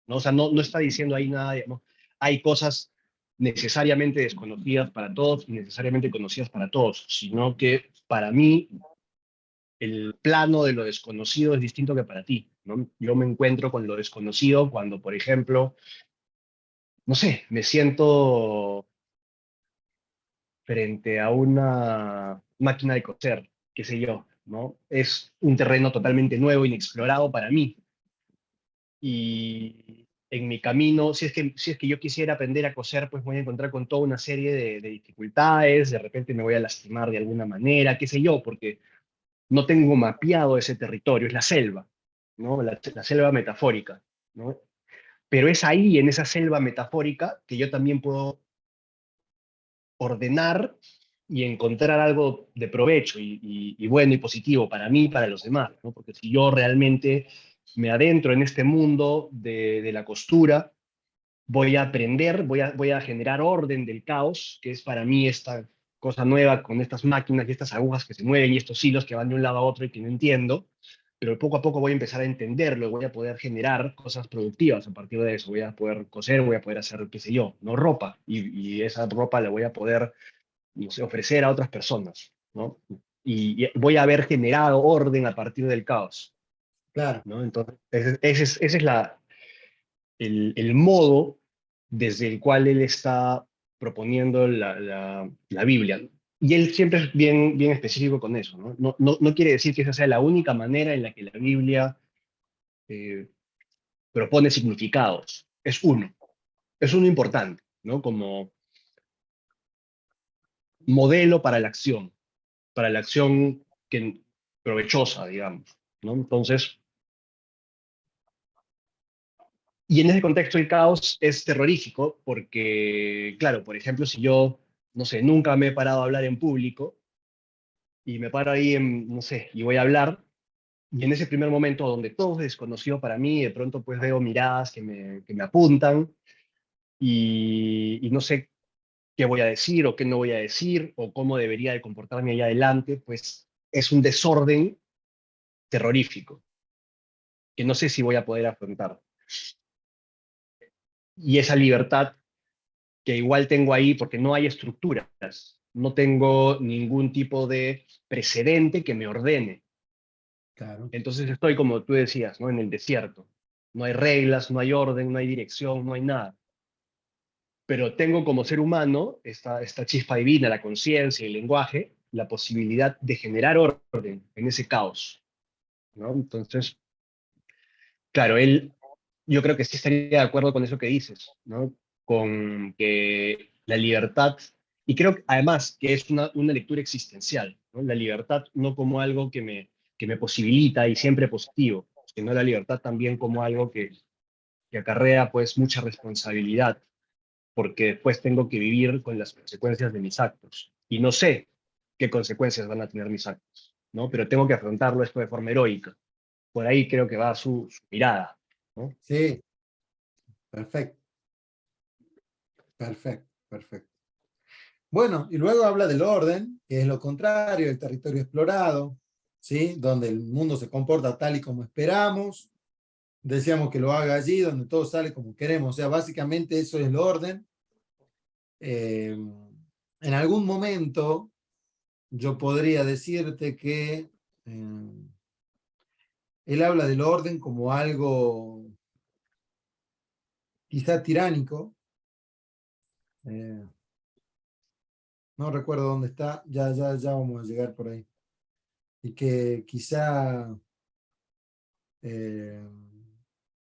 ¿no? O sea, no está diciendo ahí nada, ¿no? Hay cosas necesariamente desconocidas para todos y necesariamente conocidas para todos, sino que para mí el plano de lo desconocido es distinto que para ti, ¿no? Yo me encuentro con lo desconocido cuando, por ejemplo, no sé, me siento frente a una máquina de coser, qué sé yo, ¿no? Es un terreno totalmente nuevo, inexplorado para mí. Y en mi camino, si es que yo quisiera aprender a coser, pues voy a encontrar con toda una serie de dificultades, de repente me voy a lastimar de alguna manera, qué sé yo, porque no tengo mapeado ese territorio, es la selva, ¿no? La selva metafórica, ¿no? Pero es ahí, en esa selva metafórica, que yo también puedo ordenar y encontrar algo de provecho y bueno y positivo para mí y para los demás, ¿no? Porque si yo realmente me adentro en este mundo de la costura, voy a aprender, voy a generar orden del caos, que es para mí esta cosa nueva con estas máquinas y estas agujas que se mueven y estos hilos que van de un lado a otro y que no entiendo, pero poco a poco voy a empezar a entenderlo, voy a poder generar cosas productivas a partir de eso, voy a poder coser, voy a poder hacer, qué sé yo, no ropa, y esa ropa la voy a poder, no sé, ofrecer a otras personas, ¿no? Y voy a haber generado orden a partir del caos, claro. ¿no? Entonces, ese es el modo desde el cual él está proponiendo la Biblia. Y él siempre es bien, bien específico con eso, ¿no? No quiere decir que esa sea la única manera en la que la Biblia eh, propone significados. Es uno importante, ¿no? Como modelo para la acción provechosa, digamos, ¿no? Entonces, y en ese contexto el caos es terrorífico porque, claro, por ejemplo, si yo, no sé, nunca me he parado a hablar en público y me paro ahí, no sé, y voy a hablar, y en ese primer momento donde todo es desconocido para mí, de pronto pues veo miradas que me apuntan y no sé qué voy a decir o qué no voy a decir o cómo debería de comportarme allá adelante, pues es un desorden terrorífico que no sé si voy a poder afrontar. Y esa libertad que igual tengo ahí porque no hay estructuras, no tengo ningún tipo de precedente que me ordene. Claro, Entonces estoy, como tú decías, ¿no? En el desierto. No hay reglas, no hay orden, no hay dirección, no hay nada. Pero tengo como ser humano esta chispa divina, la conciencia, el lenguaje, la posibilidad de generar orden en ese caos, ¿no? Entonces, claro, yo creo que sí estaría de acuerdo con eso que dices, ¿no? Con que la libertad, y creo que además que es una lectura existencial, ¿no? La libertad no como algo que me posibilita y siempre positivo, sino la libertad también como algo que acarrea pues mucha responsabilidad, porque después tengo que vivir con las consecuencias de mis actos, y no sé qué consecuencias van a tener mis actos, ¿no? Pero tengo que afrontarlo esto de forma heroica. Por ahí creo que va su mirada, ¿no? sí, perfecto, perfecto, perfecto. Bueno, y luego habla del orden, que es lo contrario, el territorio explorado, ¿sí? Donde el mundo se comporta tal y como esperamos. Decíamos que lo haga allí, donde todo sale como queremos. O sea, básicamente eso es el orden. En algún momento yo podría decirte que él habla del orden como algo quizá tiránico. eh, no recuerdo dónde está, ya vamos a llegar por ahí. Y que quizá, eh,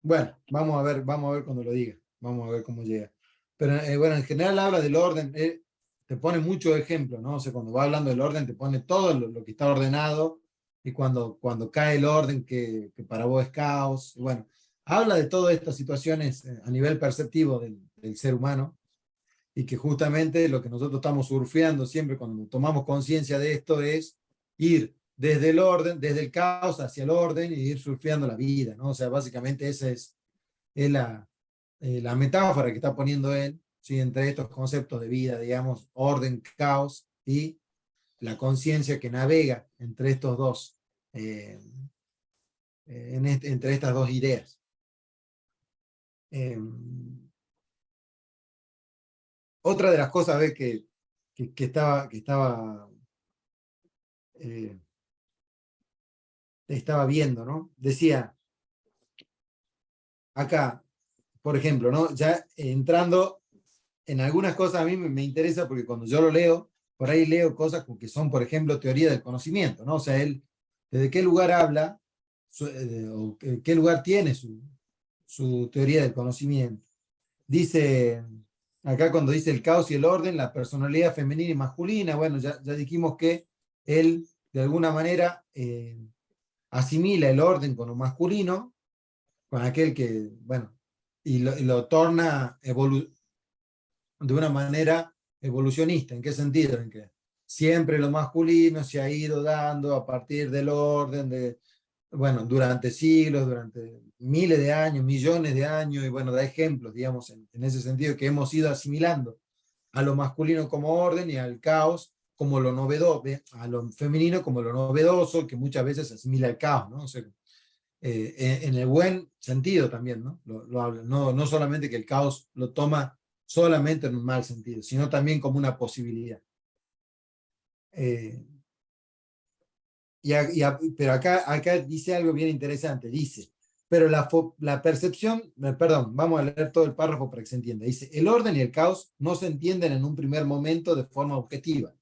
bueno, vamos a ver cuando lo diga, vamos a ver cómo llega. Pero bueno, en general habla del orden, te pone muchos ejemplos, ¿no? O sea, cuando va hablando del orden, te pone todo lo que está ordenado y cuando cae el orden que para vos es caos. Y bueno, habla de todas estas situaciones a nivel perceptivo del ser humano, y que justamente lo que nosotros estamos surfeando siempre cuando tomamos conciencia de esto es ir desde el orden, desde el caos hacia el orden y ir surfeando la vida, ¿no? O sea, básicamente esa es la metáfora que está poniendo él, ¿sí? Entre estos conceptos de vida, digamos, orden, caos y la conciencia que navega entre estos dos, entre estas dos ideas. Otra de las cosas eh, estaba viendo, ¿no? Decía, acá, por ejemplo, ¿no? Ya entrando en algunas cosas a mí me interesa porque cuando yo lo leo, por ahí leo cosas que son, por ejemplo, teoría del conocimiento, ¿no? O sea, él, ¿desde qué lugar habla o qué lugar tiene su teoría del conocimiento? Dice, acá cuando dice el caos y el orden, la personalidad femenina y masculina, bueno, ya dijimos que él, de alguna manera, asimila el orden con lo masculino, con aquel que, bueno, y lo torna de una manera evolucionista. ¿En qué sentido? En que siempre lo masculino se ha ido dando a partir del orden bueno, durante siglos, durante miles de años, millones de años, y bueno, da ejemplos, digamos, en ese sentido, que hemos ido asimilando a lo masculino como orden y al caos como lo novedoso, a lo femenino como lo novedoso, que muchas veces asimila al caos, ¿no? O sea, en el buen sentido también, ¿no? Lo habla. No solamente que el caos lo toma solamente en un mal sentido, sino también como una posibilidad. Pero acá dice algo bien interesante, dice, pero la percepción, perdón, vamos a leer todo el párrafo para que se entienda. Dice, el orden y el caos no se entienden en un primer momento de forma objetiva,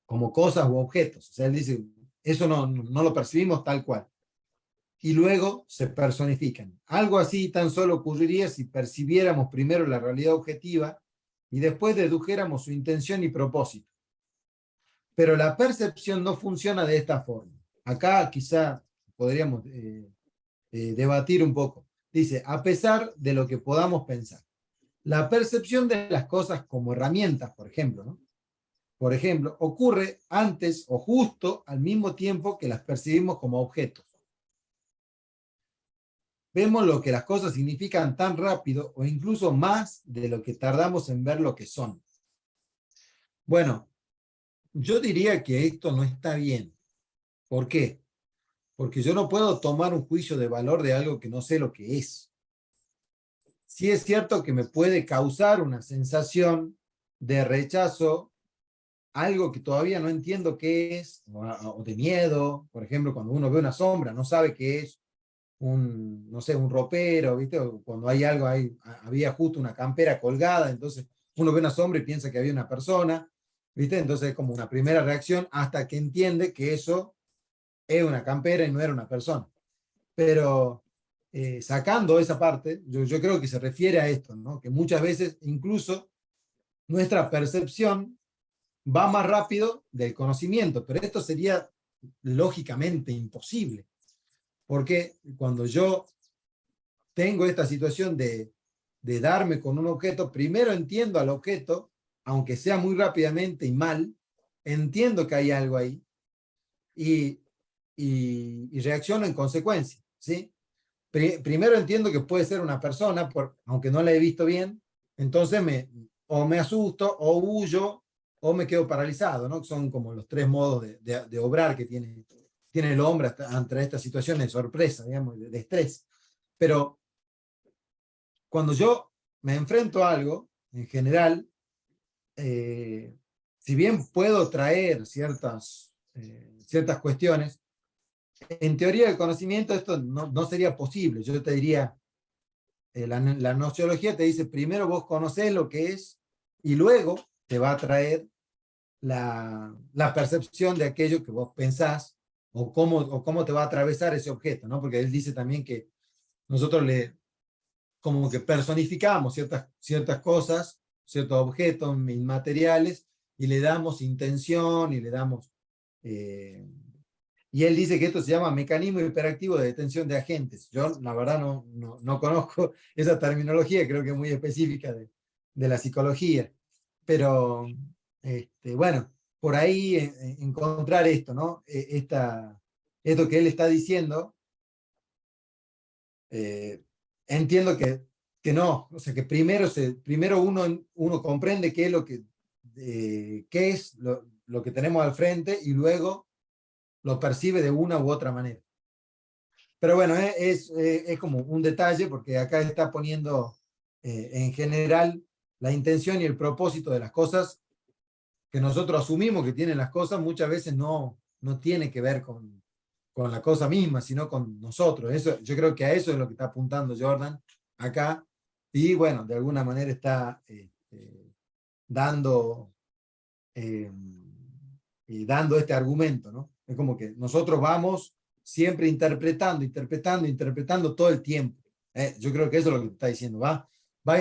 como cosas u objetos. O sea, él dice, eso no lo percibimos tal cual. Y luego se personifican. Algo así tan solo ocurriría si percibiéramos primero la realidad objetiva y después dedujéramos su intención y propósito. Pero la percepción no funciona de esta forma. Acá quizá podríamos debatir un poco. Dice, a pesar de lo que podamos pensar, la percepción de las cosas como herramientas, por ejemplo, ¿no? Por ejemplo, ocurre antes o justo al mismo tiempo que las percibimos como objetos. Vemos lo que las cosas significan tan rápido o incluso más de lo que tardamos en ver lo que son. Bueno, yo diría que esto no está bien. ¿Por qué? Porque yo no puedo tomar un juicio de valor de algo que no sé lo que es. Sí es cierto que me puede causar una sensación de rechazo, algo que todavía no entiendo qué es, o de miedo, por ejemplo, cuando uno ve una sombra, no sabe qué es, no sé, un ropero, ¿viste? O cuando hay algo, había justo una campera colgada, entonces uno ve una sombra y piensa que había una persona, ¿viste? Entonces es como una primera reacción hasta que entiende que eso es una campera y no era una persona. Pero sacando esa parte, yo creo que se refiere a esto, ¿no? Que muchas veces incluso nuestra percepción va más rápido del conocimiento, pero esto sería lógicamente imposible, porque cuando yo tengo esta situación de darme con un objeto, primero entiendo al objeto, aunque sea muy rápidamente y mal, entiendo que hay algo ahí y, y reacciono en consecuencia, ¿sí? Primero entiendo que puede ser una persona, aunque no la he visto bien, entonces o me asusto, o huyo, o me quedo paralizado, ¿no? Son como los tres modos de obrar que tiene el hombre ante estas situaciones de sorpresa, digamos, de estrés. Pero cuando yo me enfrento a algo, en general, si bien puedo traer ciertas cuestiones, en teoría del conocimiento esto no sería posible. Yo te diría, la nociología te dice, primero vos conocés lo que es y luego te va a traer la percepción de aquello que vos pensás o cómo te va a atravesar ese objeto, ¿no? Porque él dice también que nosotros como que personificamos ciertas cosas, ciertos objetos inmateriales y le damos intención y le damos Y él dice que esto se llama mecanismo hiperactivo de detención de agentes. Yo, la verdad, no conozco esa terminología, creo que es muy específica de la psicología. Pero, bueno, por ahí encontrar esto, ¿no? Esto que él está diciendo, entiendo que no, o sea, que primero uno comprende qué es lo que tenemos al frente y luego lo percibe de una u otra manera. Pero bueno, es como un detalle porque acá está poniendo en general la intención y el propósito de las cosas que nosotros asumimos que tienen las cosas, muchas veces no tiene que ver con la cosa misma, sino con nosotros. Eso, yo creo que a eso es lo que está apuntando Jordan acá. Y bueno, de alguna manera está dando, eh, dando este argumento, ¿no? Es como que nosotros vamos siempre interpretando todo el tiempo. Yo creo que eso es lo que te está diciendo, va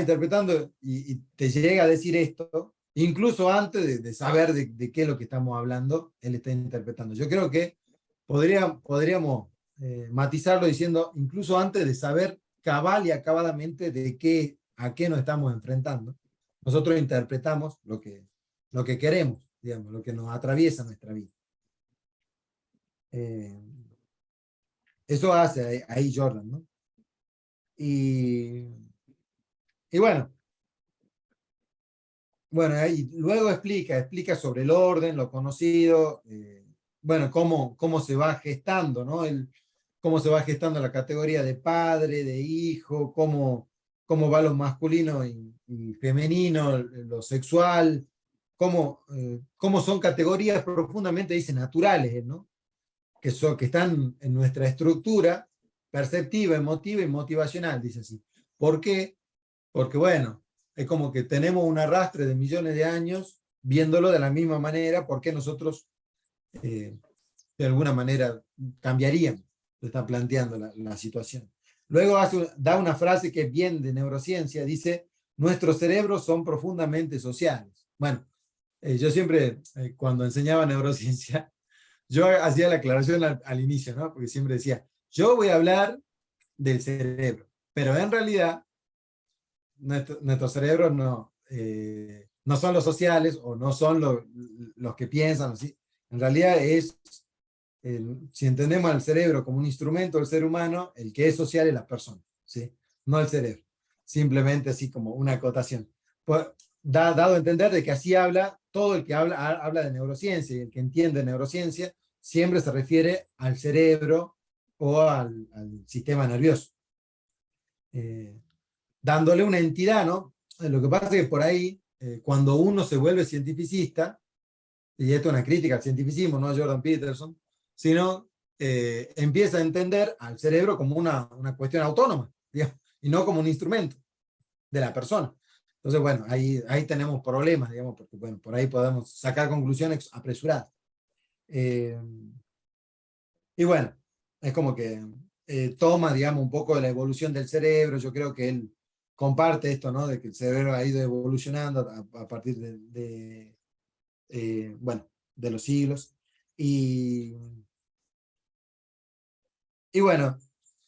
interpretando y te llega a decir esto, incluso antes de saber de qué es lo que estamos hablando, él está interpretando. Yo creo que podríamos matizarlo diciendo, incluso antes de saber cabal y acabadamente a qué nos estamos enfrentando, nosotros interpretamos lo que queremos, digamos, lo que nos atraviesa nuestra vida. Eh, Eso hace ahí Jordan, ¿no? Y, y bueno, ahí luego explica sobre el orden, lo conocido, bueno, cómo se va gestando, ¿no? Cómo se va gestando la categoría de padre, de hijo, cómo va lo masculino y femenino, lo sexual, cómo son categorías profundamente, dice, naturales, ¿no? Que están en nuestra estructura perceptiva, emotiva y motivacional, dice así. ¿Por qué? Porque bueno, es como que tenemos un arrastre de millones de años viéndolo de la misma manera, porque nosotros de alguna manera cambiaríamos, está planteando la situación. Luego da una frase que es bien de neurociencia, dice, nuestros cerebros son profundamente sociales. Bueno, yo siempre, cuando enseñaba neurociencia, yo hacía la aclaración al inicio, ¿no? Porque siempre decía, yo voy a hablar del cerebro, pero en realidad nuestros cerebros no son los sociales o no son los que piensan, ¿sí? En realidad si entendemos al cerebro como un instrumento del ser humano, el que es social es la persona, ¿sí? No el cerebro. Simplemente así como una acotación. Pues, dado a entender de que así habla, todo el que habla de neurociencia y el que entiende neurociencia siempre se refiere al cerebro o al sistema nervioso. Dándole una entidad, ¿no? Lo que pasa es que por ahí, cuando uno se vuelve cientificista, y esto es una crítica al cientificismo, no a Jordan Peterson, sino empieza a entender al cerebro como una cuestión autónoma, digamos, y no como un instrumento de la persona. Entonces, bueno, ahí tenemos problemas, digamos, porque bueno, por ahí podemos sacar conclusiones apresuradas. Y bueno, es como que toma, digamos, un poco de la evolución del cerebro. Yo creo que él comparte esto, ¿no? De que el cerebro ha ido evolucionando a partir bueno, de los siglos. Y, y bueno,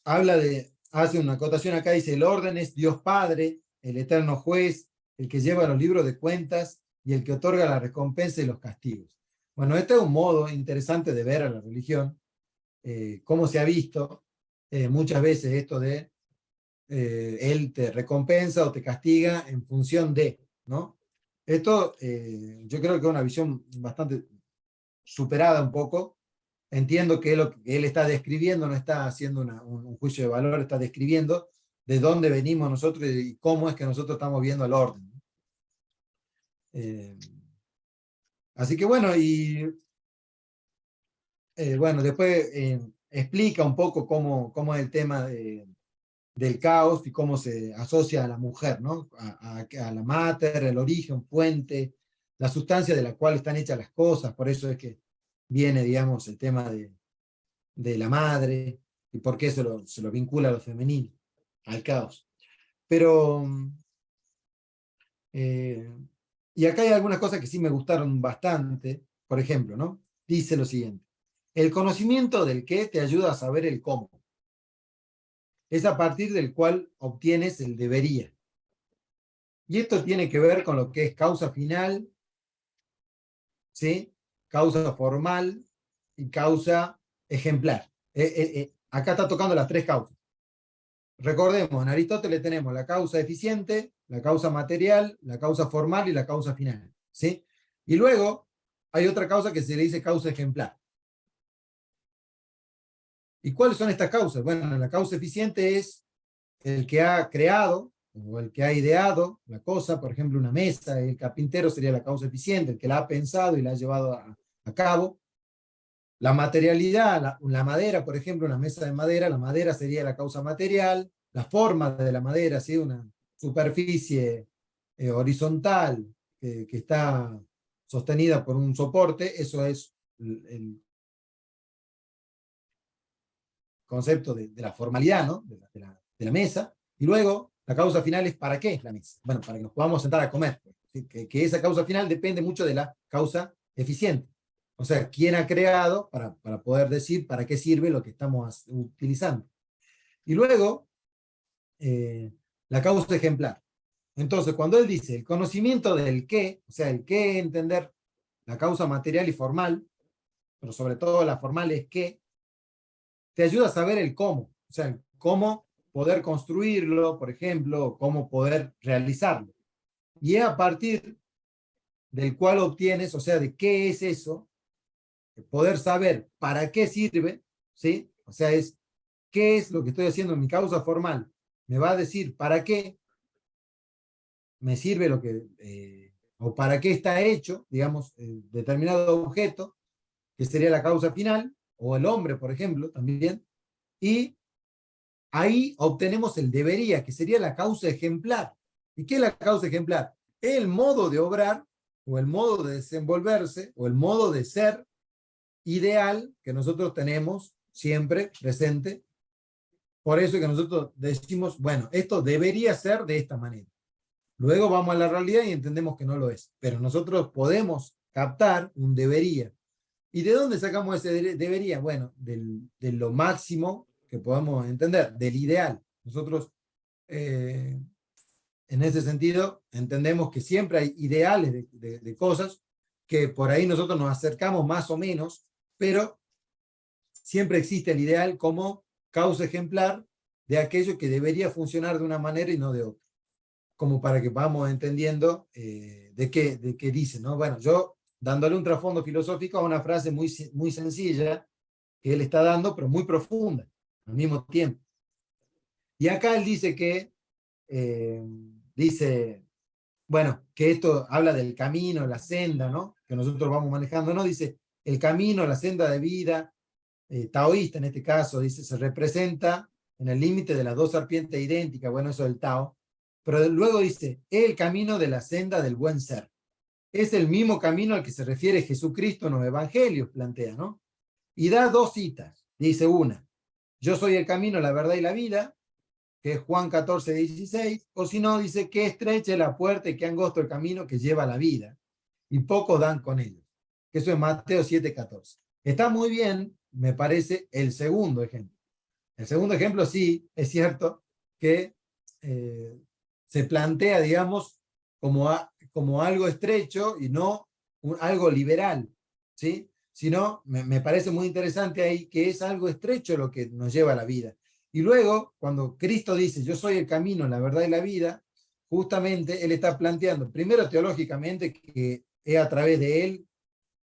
hace una acotación acá, dice, el orden es Dios Padre, el eterno juez, el que lleva los libros de cuentas y el que otorga la recompensa y los castigos. Bueno, este es un modo interesante de ver a la religión, cómo se ha visto muchas veces esto de él te recompensa o te castiga en función de, ¿no? Esto yo creo que es una visión bastante superada un poco. Entiendo que lo que él está describiendo no está haciendo un juicio de valor, está describiendo de dónde venimos nosotros y cómo es que nosotros estamos viendo el orden. Así que bueno, bueno, después explica un poco cómo es el tema del caos y cómo se asocia a la mujer, ¿no? A la mater, el origen, fuente, la sustancia de la cual están hechas las cosas. Por eso es que viene, digamos, el tema de la madre y por qué se lo vincula a lo femenino, al caos. Pero, eh, y acá hay algunas cosas que sí me gustaron bastante. Por ejemplo, ¿no? Dice lo siguiente. el conocimiento del qué te ayuda a saber el cómo. Es a partir del cual obtienes el debería. Y esto tiene que ver con lo que es causa final, ¿sí? Causa formal y causa ejemplar. Acá está tocando las tres causas. Recordemos, en Aristóteles tenemos la causa eficiente, la causa material, la causa formal y la causa final, ¿sí? Y luego hay otra causa que se le dice causa ejemplar. ¿Y cuáles son estas causas? Bueno, la causa eficiente es el que ha creado o el que ha ideado la cosa, por ejemplo, una mesa, el carpintero sería la causa eficiente, el que la ha pensado y la ha llevado a cabo. La materialidad, la madera, por ejemplo, una mesa de madera, la madera sería la causa material, la forma de la madera, ¿sí? Una superficie horizontal que está sostenida por un soporte, eso es el concepto de la formalidad, ¿no? De la mesa. Y luego, la causa final es ¿para qué es la mesa? Bueno, para que nos podamos sentar a comer. ¿Sí? Que esa causa final depende mucho de la causa eficiente. O sea, quién ha creado para poder decir para qué sirve lo que estamos utilizando. Y luego, la causa ejemplar. Entonces, cuando él dice el conocimiento del qué, o sea, el qué entender la causa material y formal, pero sobre todo la formal es qué, te ayuda a saber el cómo, o sea, el cómo poder construirlo, por ejemplo, cómo poder realizarlo. Y es a partir del cual obtienes, o sea, de qué es eso, poder saber para qué sirve, ¿sí? O sea, es qué es lo que estoy haciendo en mi causa formal. Me va a decir para qué me sirve lo que, o para qué está hecho, digamos, determinado objeto, que sería la causa final, o el hombre, por ejemplo, también, y ahí obtenemos el debería, que sería la causa ejemplar. ¿Y qué es la causa ejemplar? El modo de obrar, o el modo de desenvolverse, o el modo de ser ideal que nosotros tenemos siempre presente. Por eso que nosotros decimos, bueno, esto debería ser de esta manera. Luego vamos a la realidad y entendemos que no lo es. Pero nosotros podemos captar un debería. ¿Y de dónde sacamos ese debería? Bueno, de lo máximo que podemos entender, del ideal. Nosotros, en ese sentido, entendemos que siempre hay ideales de cosas que por ahí nosotros nos acercamos más o menos, pero siempre existe el ideal como causa ejemplar de aquello que debería funcionar de una manera y no de otra. Como para que vamos entendiendo de qué dice, ¿no? Bueno, yo dándole un trasfondo filosófico a una frase muy sencilla que él está dando, pero muy profunda al mismo tiempo. Y acá él dice dice, bueno, que esto habla del camino, la senda, ¿no? Que nosotros vamos manejando, ¿no? Dice, el camino, la senda de vida, taoísta en este caso, dice, se representa en el límite de las dos serpientes idénticas, bueno, eso del Tao, pero luego dice, el camino de la senda del buen ser. Es el mismo camino al que se refiere Jesucristo en los evangelios, plantea, ¿no? Y da dos citas. Dice una, yo soy el camino, la verdad y la vida, que es Juan 14:16, o si no, dice que estrecha es la puerta y que angosto el camino que lleva a la vida, y pocos dan con ellos, que eso es Mateo 7:14. Está muy bien, me parece, el segundo ejemplo. El segundo ejemplo sí, es cierto que se plantea, digamos, como algo estrecho y no algo liberal, ¿sí? Sino, me parece muy interesante ahí que es algo estrecho lo que nos lleva a la vida. Y luego, cuando Cristo dice, yo soy el camino, la verdad y la vida, justamente Él está planteando, primero teológicamente, que es a través de Él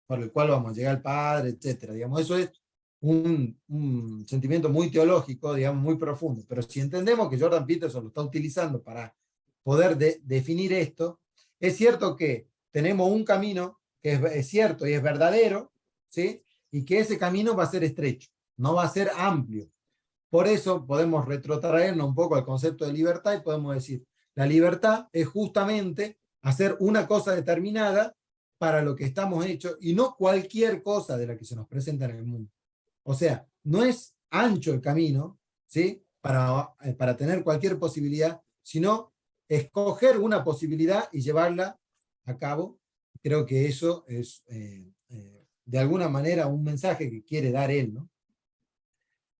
por el cual vamos a llegar al Padre, etcétera. Digamos, eso es un sentimiento muy teológico, digamos, muy profundo. Pero si entendemos que Jordan Peterson lo está utilizando para poder definir esto, es cierto que tenemos un camino que es cierto y es verdadero, ¿sí? Y que ese camino va a ser estrecho, no va a ser amplio. Por eso podemos retrotraernos un poco al concepto de libertad y podemos decir, la libertad es justamente hacer una cosa determinada para lo que estamos hechos y no cualquier cosa de la que se nos presenta en el mundo. O sea, no es ancho el camino, ¿sí? Para tener cualquier posibilidad, sino escoger una posibilidad y llevarla a cabo. Creo que eso es de alguna manera un mensaje que quiere dar él, ¿no?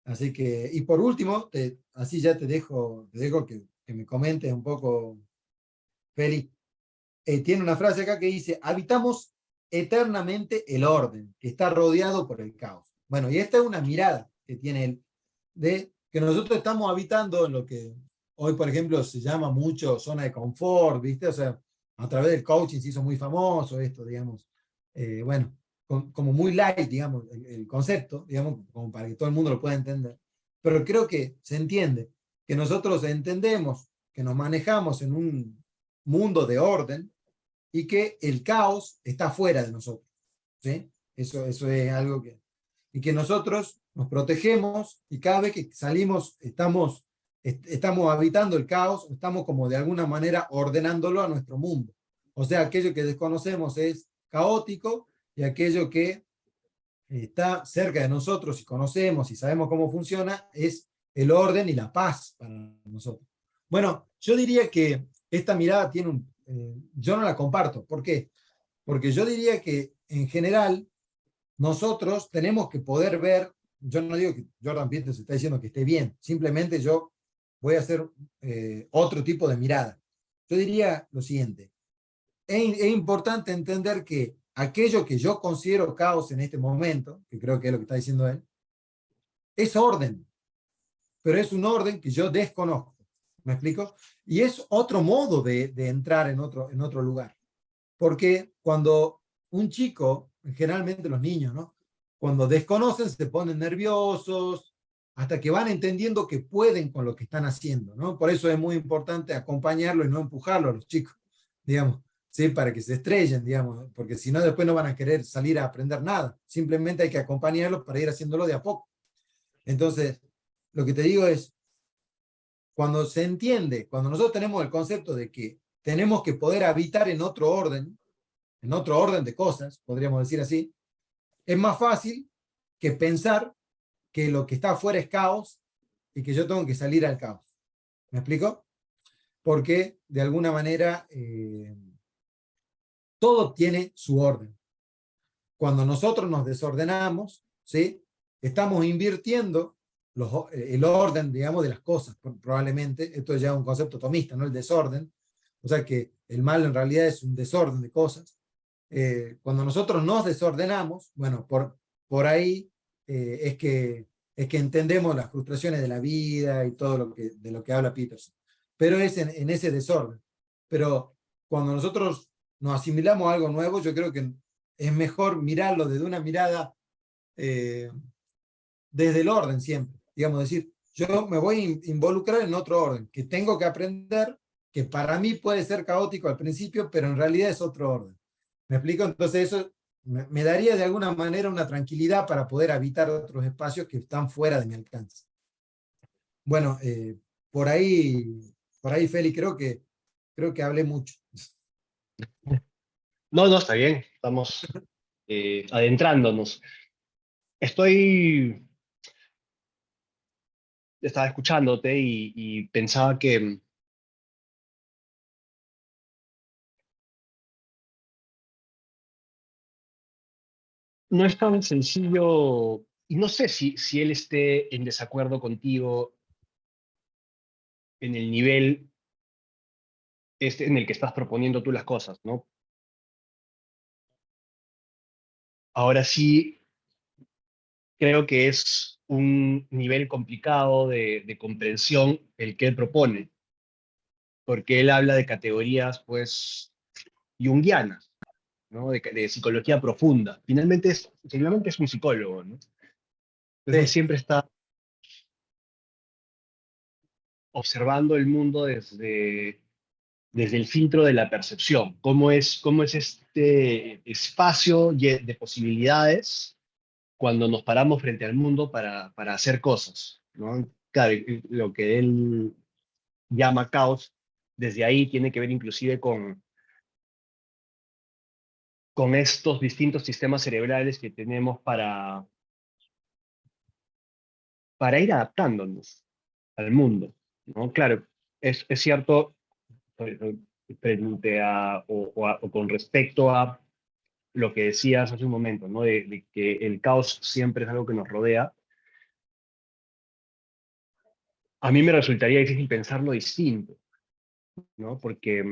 Así que, y por último, así ya te dejo que me comentes un poco, Félix. Tiene una frase acá que dice, habitamos eternamente el orden, que está rodeado por el caos. Bueno, y esta es una mirada que tiene él, de que nosotros estamos habitando en lo que hoy, por ejemplo, se llama mucho zona de confort, ¿viste? O sea, a través del coaching se hizo muy famoso esto, digamos. Bueno, como muy light, digamos, el concepto, digamos, como para que todo el mundo lo pueda entender. Pero creo que se entiende, que nosotros entendemos que nos manejamos en un mundo de orden y que el caos está fuera de nosotros, ¿sí? Eso es algo que... Y que nosotros nos protegemos y cada vez que salimos estamos habitando el caos, estamos como de alguna manera ordenándolo a nuestro mundo. O sea, aquello que desconocemos es caótico y aquello que está cerca de nosotros y conocemos y sabemos cómo funciona es el orden y la paz para nosotros. Bueno, yo diría que esta mirada tiene yo no la comparto. ¿Por qué? Porque yo diría que en general nosotros tenemos que poder ver, yo no digo que Jordan Peterson se está diciendo que esté bien, simplemente yo voy a hacer otro tipo de mirada. Yo diría lo siguiente, es importante entender que aquello que yo considero caos en este momento, que creo que es lo que está diciendo él, es orden, pero es un orden que yo desconozco. ¿Me explico? Y es otro modo de entrar en otro lugar. Porque cuando un chico, generalmente los niños, ¿no? Cuando desconocen se ponen nerviosos, hasta que van entendiendo que pueden con lo que están haciendo, ¿no? Por eso es muy importante acompañarlo y no empujarlo a los chicos, digamos, ¿sí? Para que se estrellen, digamos, porque si no después no van a querer salir a aprender nada. Simplemente hay que acompañarlos para ir haciéndolo de a poco. Entonces, lo que te digo es, cuando se entiende, cuando nosotros tenemos el concepto de que tenemos que poder habitar en otro orden de cosas, podríamos decir así, es más fácil que pensar que lo que está afuera es caos y que yo tengo que salir al caos. ¿Me explico? Porque de alguna manera todo tiene su orden. Cuando nosotros nos desordenamos, ¿sí? Estamos invirtiendo el orden, digamos, de las cosas, probablemente. Esto es ya un concepto tomista, ¿no? El desorden. O sea que el mal en realidad es un desorden de cosas. Cuando nosotros nos desordenamos, bueno, por ahí es que entendemos las frustraciones de la vida y todo de lo que habla Peterson. Pero es en ese desorden. Pero cuando nosotros nos asimilamos a algo nuevo, yo creo que es mejor mirarlo desde una mirada, eh, desde el orden siempre. Digamos, decir, yo me voy a involucrar en otro orden, que tengo que aprender, que para mí puede ser caótico al principio, pero en realidad es otro orden. ¿Me explico? Entonces eso me daría de alguna manera una tranquilidad para poder habitar otros espacios que están fuera de mi alcance. Bueno, por ahí, Feli, creo que hablé mucho. No, no, está bien, estamos adentrándonos. Estoy, estaba escuchándote y pensaba que no es tan sencillo, y no sé si él esté en desacuerdo contigo en el nivel en el que estás proponiendo tú las cosas, ¿no? Ahora sí, creo que es un nivel complicado de comprensión el que él propone, porque él habla de categorías, pues, junguianas, ¿no? De psicología profunda. Finalmente es un psicólogo, ¿no? Entonces Sí, siempre está observando el mundo desde el filtro de la percepción. Cómo es este espacio de posibilidades cuando nos paramos frente al mundo para hacer cosas, ¿no? Claro, y lo que él llama caos, desde ahí tiene que ver inclusive con estos distintos sistemas cerebrales que tenemos para ir adaptándonos al mundo, ¿no? Claro, es cierto, frente o con respecto a lo que decías hace un momento, ¿no? De que el caos siempre es algo que nos rodea. A mí me resultaría difícil pensarlo distinto, ¿no? Porque,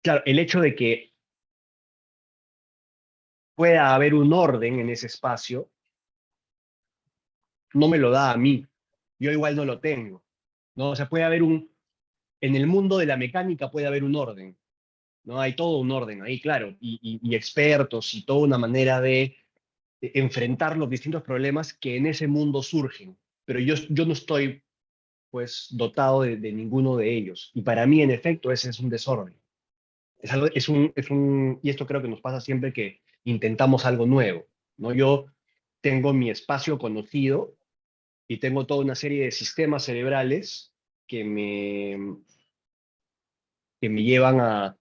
claro, el hecho de que pueda haber un orden en ese espacio no me lo da a mí. Yo igual no lo tengo, ¿no? O sea, puede haber en el mundo de la mecánica puede haber un orden, ¿no? Hay todo un orden ahí, claro, y expertos y toda una manera de enfrentar los distintos problemas que en ese mundo surgen. Pero yo no estoy, pues, dotado de ninguno de ellos. Y para mí, en efecto, ese es un desorden. Y esto creo que nos pasa siempre que intentamos algo nuevo, ¿no? Yo tengo mi espacio conocido y tengo toda una serie de sistemas cerebrales que que me llevan a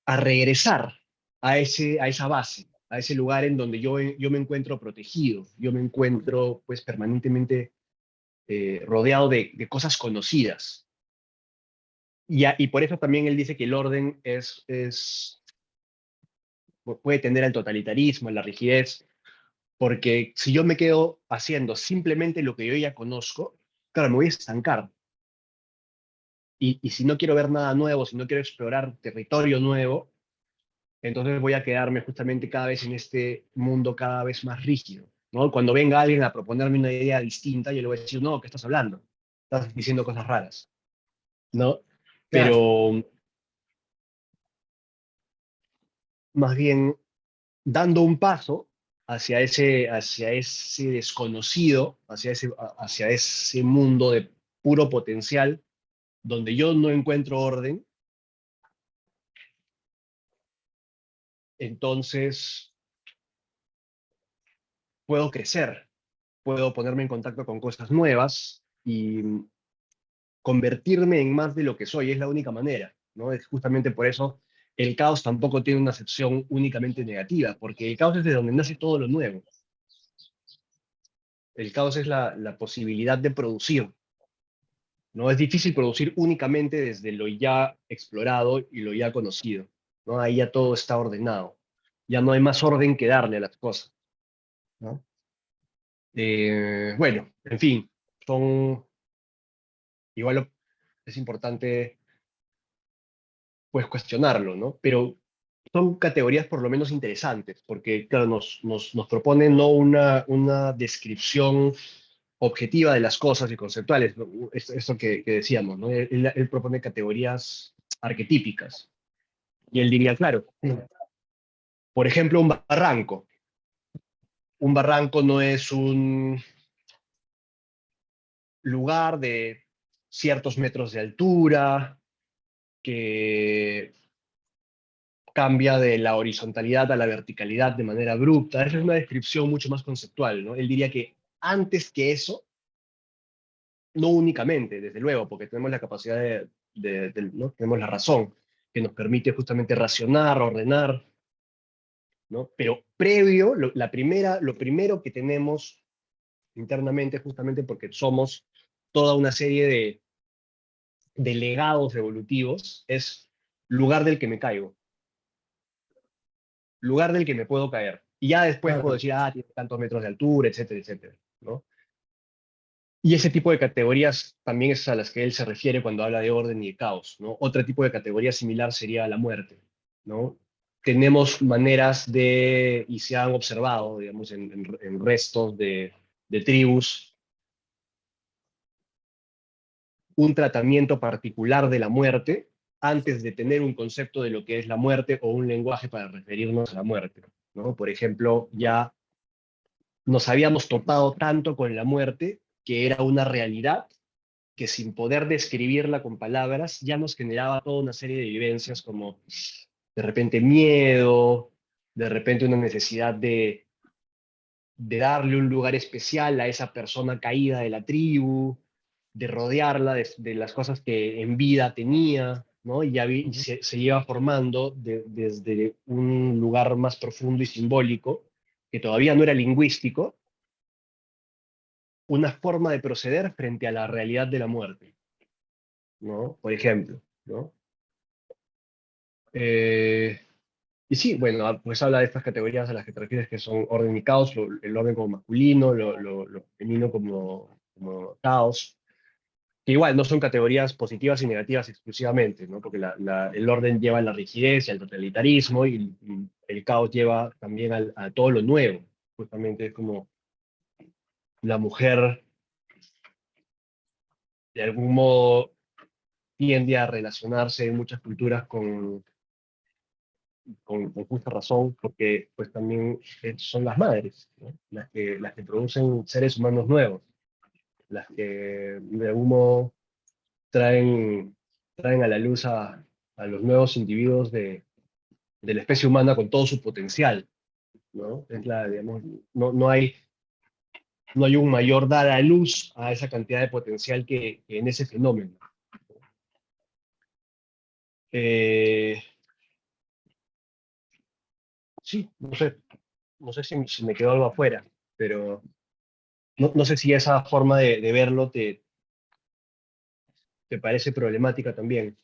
regresar a esa base, a ese lugar en donde yo me encuentro protegido, yo me encuentro pues permanentemente rodeado de cosas conocidas. Y por eso también él dice que el orden puede tender al totalitarismo, a la rigidez, porque si yo me quedo haciendo simplemente lo que yo ya conozco, claro, me voy a estancar. Y si no quiero ver nada nuevo, si no quiero explorar territorio nuevo, entonces voy a quedarme justamente cada vez en este mundo cada vez más rígido, ¿no? Cuando venga alguien a proponerme una idea distinta, yo le voy a decir, no, ¿qué estás hablando? Estás diciendo cosas raras, ¿no? Claro, Pero más bien dando un paso hacia ese desconocido, hacia ese mundo de puro potencial, donde yo no encuentro orden, entonces puedo crecer, puedo ponerme en contacto con cosas nuevas y convertirme en más de lo que soy, es la única manera, ¿no? Es justamente por eso el caos tampoco tiene una acepción únicamente negativa, porque el caos es de donde nace todo lo nuevo. El caos es la posibilidad de producir, ¿no? Es difícil producir únicamente desde lo ya explorado y lo ya conocido, ¿no? Ahí ya todo está ordenado. Ya no hay más orden que darle a las cosas, ¿no? Bueno, en fin, son, igual es importante pues cuestionarlo, ¿no? Pero son categorías por lo menos interesantes, porque claro, nos proponen no una descripción objetiva de las cosas y conceptuales, ¿no? Esto que decíamos, ¿no? Él propone categorías arquetípicas. Y él diría, claro, por ejemplo, un barranco. Un barranco no es un lugar de ciertos metros de altura que cambia de la horizontalidad a la verticalidad de manera abrupta. Esa es una descripción mucho más conceptual, ¿no? Él diría que antes que eso, no únicamente, desde luego, porque tenemos la capacidad ¿no? Tenemos la razón, que nos permite justamente racionar, ordenar, ¿no? Pero previo, lo primero que tenemos internamente, justamente porque somos toda una serie de legados evolutivos, es lugar del que me caigo, lugar del que me puedo caer. Y ya después puedo claro, decir, ah, tiene tantos metros de altura, etcétera, etcétera, ¿no? Y ese tipo de categorías también es a las que él se refiere cuando habla de orden y de caos, ¿no? Otro tipo de categoría similar sería la muerte, ¿no? Tenemos maneras y se han observado, digamos, en restos de tribus, un tratamiento particular de la muerte antes de tener un concepto de lo que es la muerte o un lenguaje para referirnos a la muerte, ¿no? Por ejemplo, ya nos habíamos topado tanto con la muerte que era una realidad que sin poder describirla con palabras ya nos generaba toda una serie de vivencias como de repente miedo, de repente una necesidad de darle un lugar especial a esa persona caída de la tribu, de rodearla de las cosas que en vida tenía, ¿no? Y y se iba formando desde un lugar más profundo y simbólico, que todavía no era lingüístico, una forma de proceder frente a la realidad de la muerte. ¿no? Por ejemplo, ¿no? Eh, y sí, bueno, pues habla de estas categorías a las que te refieres, que son orden y caos, el orden como masculino, lo femenino como caos, que igual no son categorías positivas y negativas exclusivamente, ¿no? Porque el orden lleva a la rigidez y al totalitarismo, y el caos lleva también a todo lo nuevo. Justamente es como la mujer, de algún modo, tiende a relacionarse en muchas culturas con justa razón, porque pues también son las madres, ¿no? Las que producen seres humanos nuevos, las que de algún modo traen a la luz a los nuevos individuos de la especie humana con todo su potencial, ¿no? Digamos, no hay un mayor dar a luz a esa cantidad de potencial que en ese fenómeno. Eh, sí, no sé si me quedó algo afuera, pero no sé si esa forma de verlo te parece problemática también.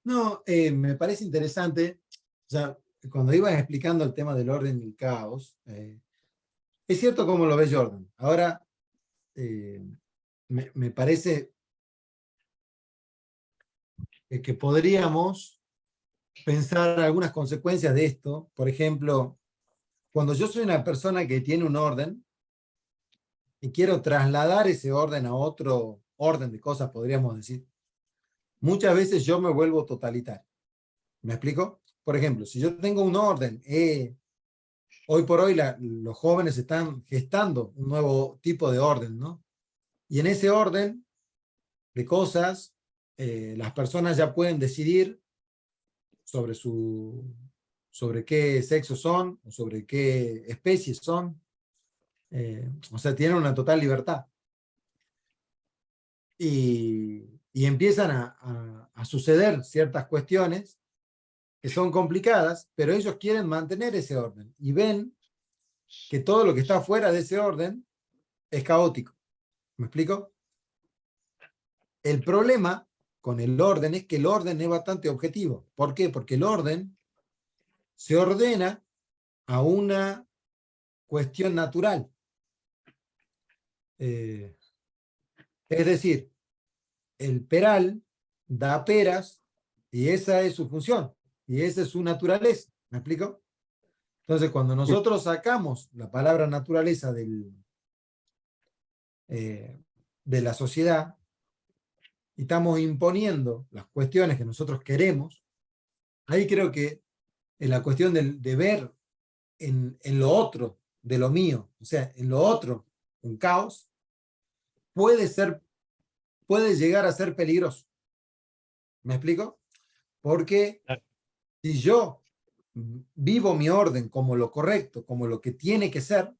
No, me parece interesante, o sea, cuando ibas explicando el tema del orden y el caos, es cierto como lo ve Jordan. Ahora, eh, me parece que podríamos pensar algunas consecuencias de esto. Por ejemplo, cuando yo soy una persona que tiene un orden y quiero trasladar ese orden a otro orden de cosas, podríamos decir, muchas veces yo me vuelvo totalitario. ¿Me explico? Por ejemplo, si yo tengo un orden, hoy por hoy los jóvenes están gestando un nuevo tipo de orden, ¿no? Y en ese orden de cosas, las personas ya pueden decidir sobre sobre qué sexo son, o sobre qué especies son. O sea, tienen una total libertad. Y empiezan a suceder ciertas cuestiones que son complicadas, pero ellos quieren mantener ese orden y ven que todo lo que está fuera de ese orden es caótico. ¿Me explico? El problema con el orden es que el orden es bastante objetivo. ¿Por qué? Porque el orden se ordena a una cuestión natural. Eh, es decir, el peral da peras y esa es su función y esa es su naturaleza. ¿Me explico? Entonces, cuando nosotros sacamos la palabra naturaleza eh, de la sociedad y estamos imponiendo las cuestiones que nosotros queremos, ahí creo que en la cuestión de ver en lo otro de lo mío, o sea, en lo otro, un caos, puede ser, puede llegar a ser peligroso. ¿Me explico? Porque si yo vivo mi orden como lo correcto, como lo que tiene que ser,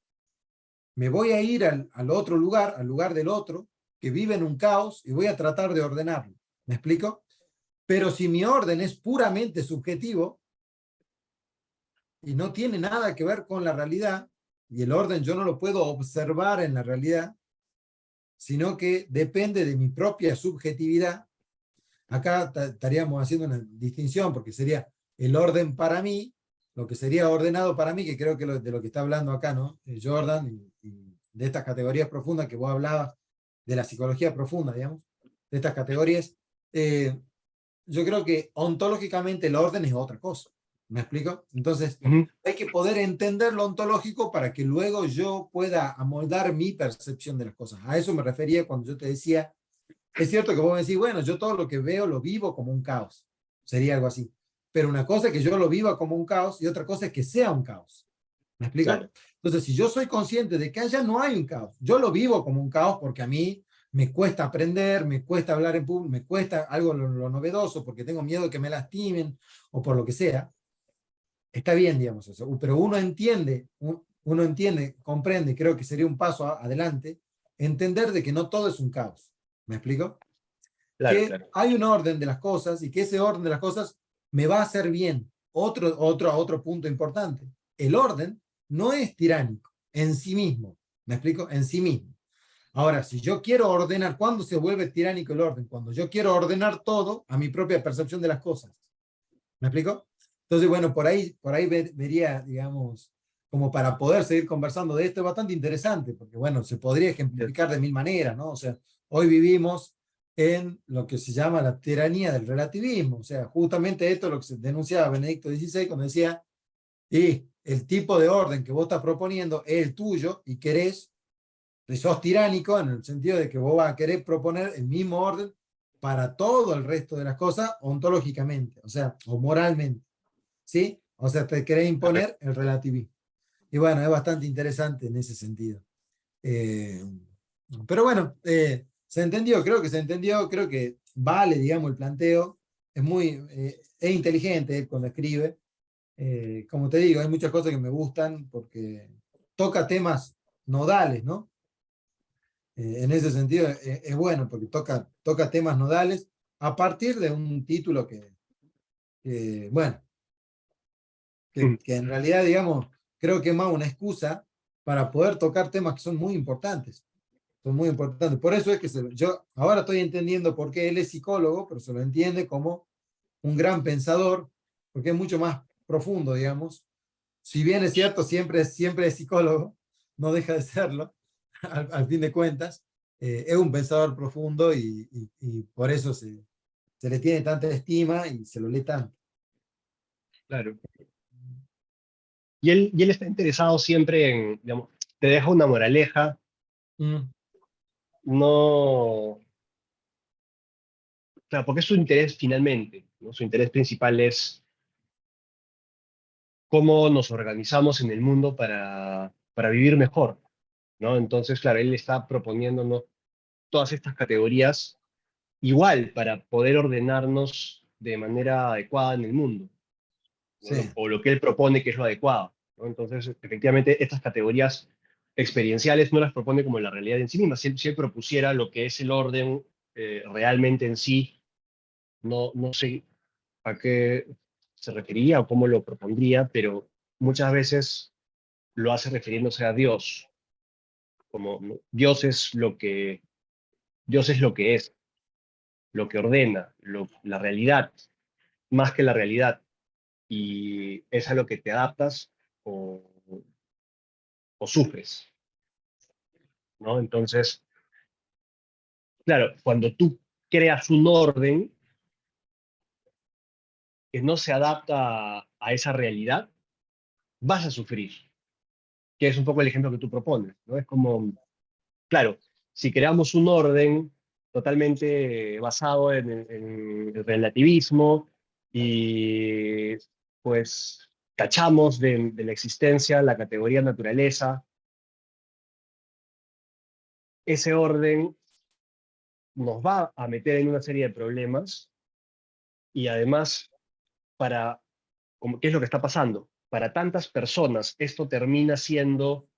me voy a ir al otro lugar, al lugar del otro, que vive en un caos y voy a tratar de ordenarlo. ¿Me explico? Pero si mi orden es puramente subjetivo y no tiene nada que ver con la realidad, y el orden yo no lo puedo observar en la realidad, sino que depende de mi propia subjetividad. Acá estaríamos haciendo una distinción porque sería el orden para mí, lo que sería ordenado para mí, que creo que de lo que está hablando acá, ¿no? Jordan, y de estas categorías profundas que vos hablabas, de la psicología profunda, digamos, de estas categorías, yo creo que ontológicamente el orden es otra cosa. ¿Me explico? Entonces, Ujú. hay que poder entender lo ontológico para que luego yo pueda amoldar mi percepción de las cosas. A eso me refería cuando yo te decía, es cierto que vos me decís, bueno, yo todo lo que veo lo vivo como un caos. Sería algo así. Pero una cosa es que yo lo viva como un caos y otra cosa es que sea un caos. ¿Me explico? Claro, Entonces, si yo soy consciente de que allá no hay un caos, yo lo vivo como un caos porque a mí me cuesta aprender, me cuesta hablar en público, me cuesta algo lo novedoso porque tengo miedo de que me lastimen o por lo que sea, está bien, digamos eso. Pero uno entiende, comprende, creo que sería un paso adelante, entender de que no todo es un caos. ¿Me explico? claro, Que claro. hay un orden de las cosas y que ese orden de las cosas me va a hacer bien. Otro punto importante. El orden no es tiránico en sí mismo. ¿Me explico? En sí mismo. Ahora, si yo quiero ordenar, ¿cuándo se vuelve tiránico el orden? Cuando yo quiero ordenar todo a mi propia percepción de las cosas. ¿Me explico? Entonces, bueno, por ahí vería, digamos, como para poder seguir conversando de esto, es bastante interesante, porque bueno, se podría ejemplificar de mil maneras, ¿no? O sea, hoy vivimos en lo que se llama la tiranía del relativismo, o sea, justamente esto es lo que se denunciaba Benedicto XVI cuando decía, y el tipo de orden que vos estás proponiendo es el tuyo y querés, y sos tiránico en el sentido de que vos vas a querer proponer el mismo orden para todo el resto de las cosas ontológicamente, o sea, o moralmente, ¿sí? O sea, te querés imponer el relativismo. Y bueno, es bastante interesante en ese sentido. Eh, pero bueno, se entendió, creo que se entendió, creo que vale, digamos, el planteo, es inteligente cuando escribe. Como te digo, hay muchas cosas que me gustan porque toca temas nodales, ¿no? En ese sentido es bueno porque toca temas nodales a partir de un título bueno, que en realidad, digamos, creo que es más una excusa para poder tocar temas que son muy importantes. Son muy importantes. Por eso es que yo ahora estoy entendiendo por qué él es psicólogo, pero se lo entiende como un gran pensador, porque es mucho más profundo, digamos. Si bien es cierto, siempre es psicólogo, no deja de serlo, al fin de cuentas, es un pensador profundo y por eso se le tiene tanta estima y se lo lee tanto. Claro. Y él está interesado siempre en, digamos, te deja una moraleja, Mm, no, claro, porque es su interés finalmente, ¿no? Su interés principal es cómo nos organizamos en el mundo para vivir mejor, ¿no? Entonces, claro, él está proponiéndonos todas estas categorías igual para poder ordenarnos de manera adecuada en el mundo, ¿no? sí, O lo que él propone que es lo adecuado, ¿no? Entonces, efectivamente, estas categorías experienciales no las propone como la realidad en sí misma. Si él propusiera lo que es el orden realmente en sí, no sé a qué se referiría o cómo lo propondría, pero muchas veces lo hace refiriéndose a Dios, como ¿no? Dios es lo que ordena, la realidad, más que la realidad, y es a lo que te adaptas o, o sufres, ¿no? Entonces, claro, cuando tú creas un orden que no se adapta a esa realidad, vas a sufrir, que es un poco el ejemplo que tú propones, ¿no? Es como, claro, si creamos un orden totalmente basado en el relativismo y pues tachamos de la existencia la categoría naturaleza, ese orden nos va a meter en una serie de problemas y además para, como, ¿qué es lo que está pasando? Para tantas personas esto termina siendo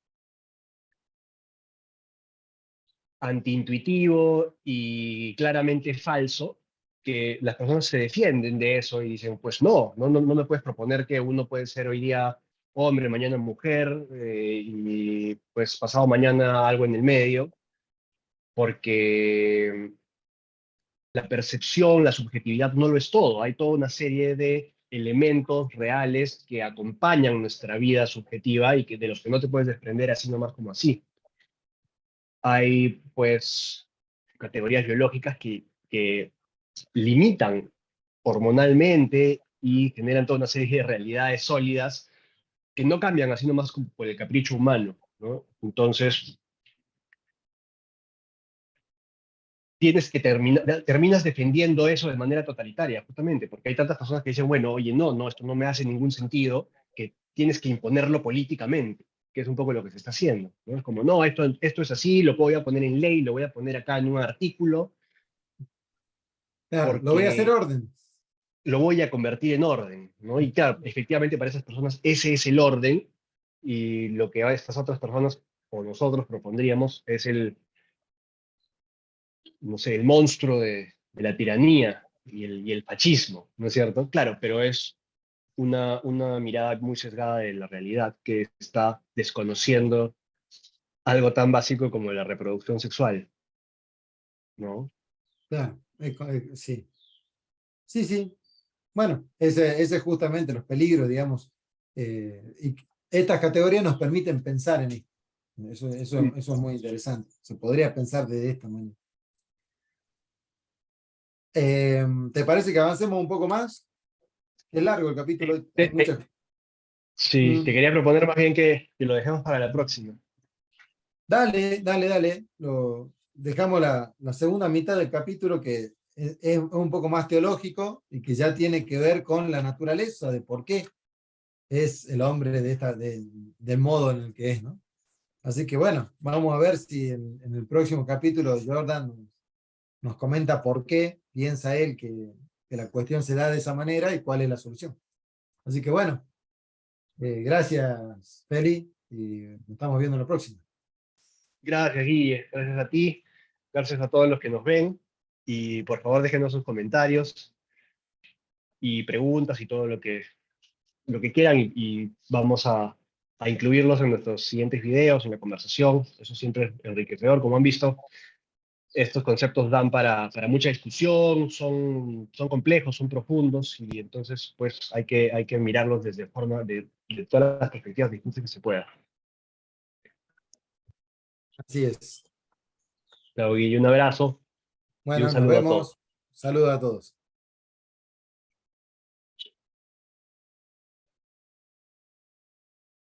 antiintuitivo y claramente falso, que las personas se defienden de eso y dicen, pues no me puedes proponer que uno puede ser hoy día hombre, mañana mujer, y pues pasado mañana algo en el medio, porque la percepción, la subjetividad no lo es todo, hay toda una serie de elementos reales que acompañan nuestra vida subjetiva y que, de los que no te puedes desprender así nomás como así. Hay pues categorías biológicas que limitan hormonalmente y generan toda una serie de realidades sólidas que no cambian así nomás como por el capricho humano, ¿no? Entonces, terminas defendiendo eso de manera totalitaria, justamente, porque hay tantas personas que dicen, bueno, oye, no, esto no me hace ningún sentido, que tienes que imponerlo políticamente, que es un poco lo que se está haciendo, ¿no? Es como, no, esto es así, lo voy a poner en ley, lo voy a poner acá en un artículo, claro, lo voy a hacer porque orden. lo voy a convertir en orden, ¿no? Y claro, efectivamente para esas personas ese es el orden, y lo que a estas otras personas o nosotros propondríamos es no sé, el monstruo de la tiranía y el fascismo, ¿no es cierto? Claro, pero es una mirada muy sesgada de la realidad que está desconociendo algo tan básico como la reproducción sexual, ¿no? Claro, sí. Sí, sí. Bueno, ese es justamente los peligros, digamos. Y estas categorías nos permiten pensar en esto. Eso es muy interesante. Se podría pensar de esta manera. ¿Te parece que avancemos un poco más? Es largo el capítulo, hay Te- te- muchas. sí, te Mm. quería proponer más bien que lo dejemos para la próxima. Dale, dale, dale. Dejamos la segunda mitad del capítulo que es un poco más teológico y que ya tiene que ver con la naturaleza de por qué es el hombre del modo en el que es, ¿no? Así que bueno, vamos a ver si en el próximo capítulo Jordan nos comenta por qué piensa él que la cuestión se da de esa manera y cuál es la solución. Así que bueno, gracias, Feli, y nos estamos viendo en la próxima. Gracias, Guille. Gracias a ti. Gracias a todos los que nos ven. Y por favor, déjenos sus comentarios y preguntas y todo lo que quieran y vamos a incluirlos en nuestros siguientes videos, en la conversación. Eso siempre es enriquecedor. Como han visto, estos conceptos dan para mucha discusión, son complejos, son profundos y entonces pues hay que mirarlos desde forma de todas las perspectivas distintas que se pueda. Así es. Claro, Guille, un abrazo y un Bueno, nos saludo a todos. vemos. Saludos a todos.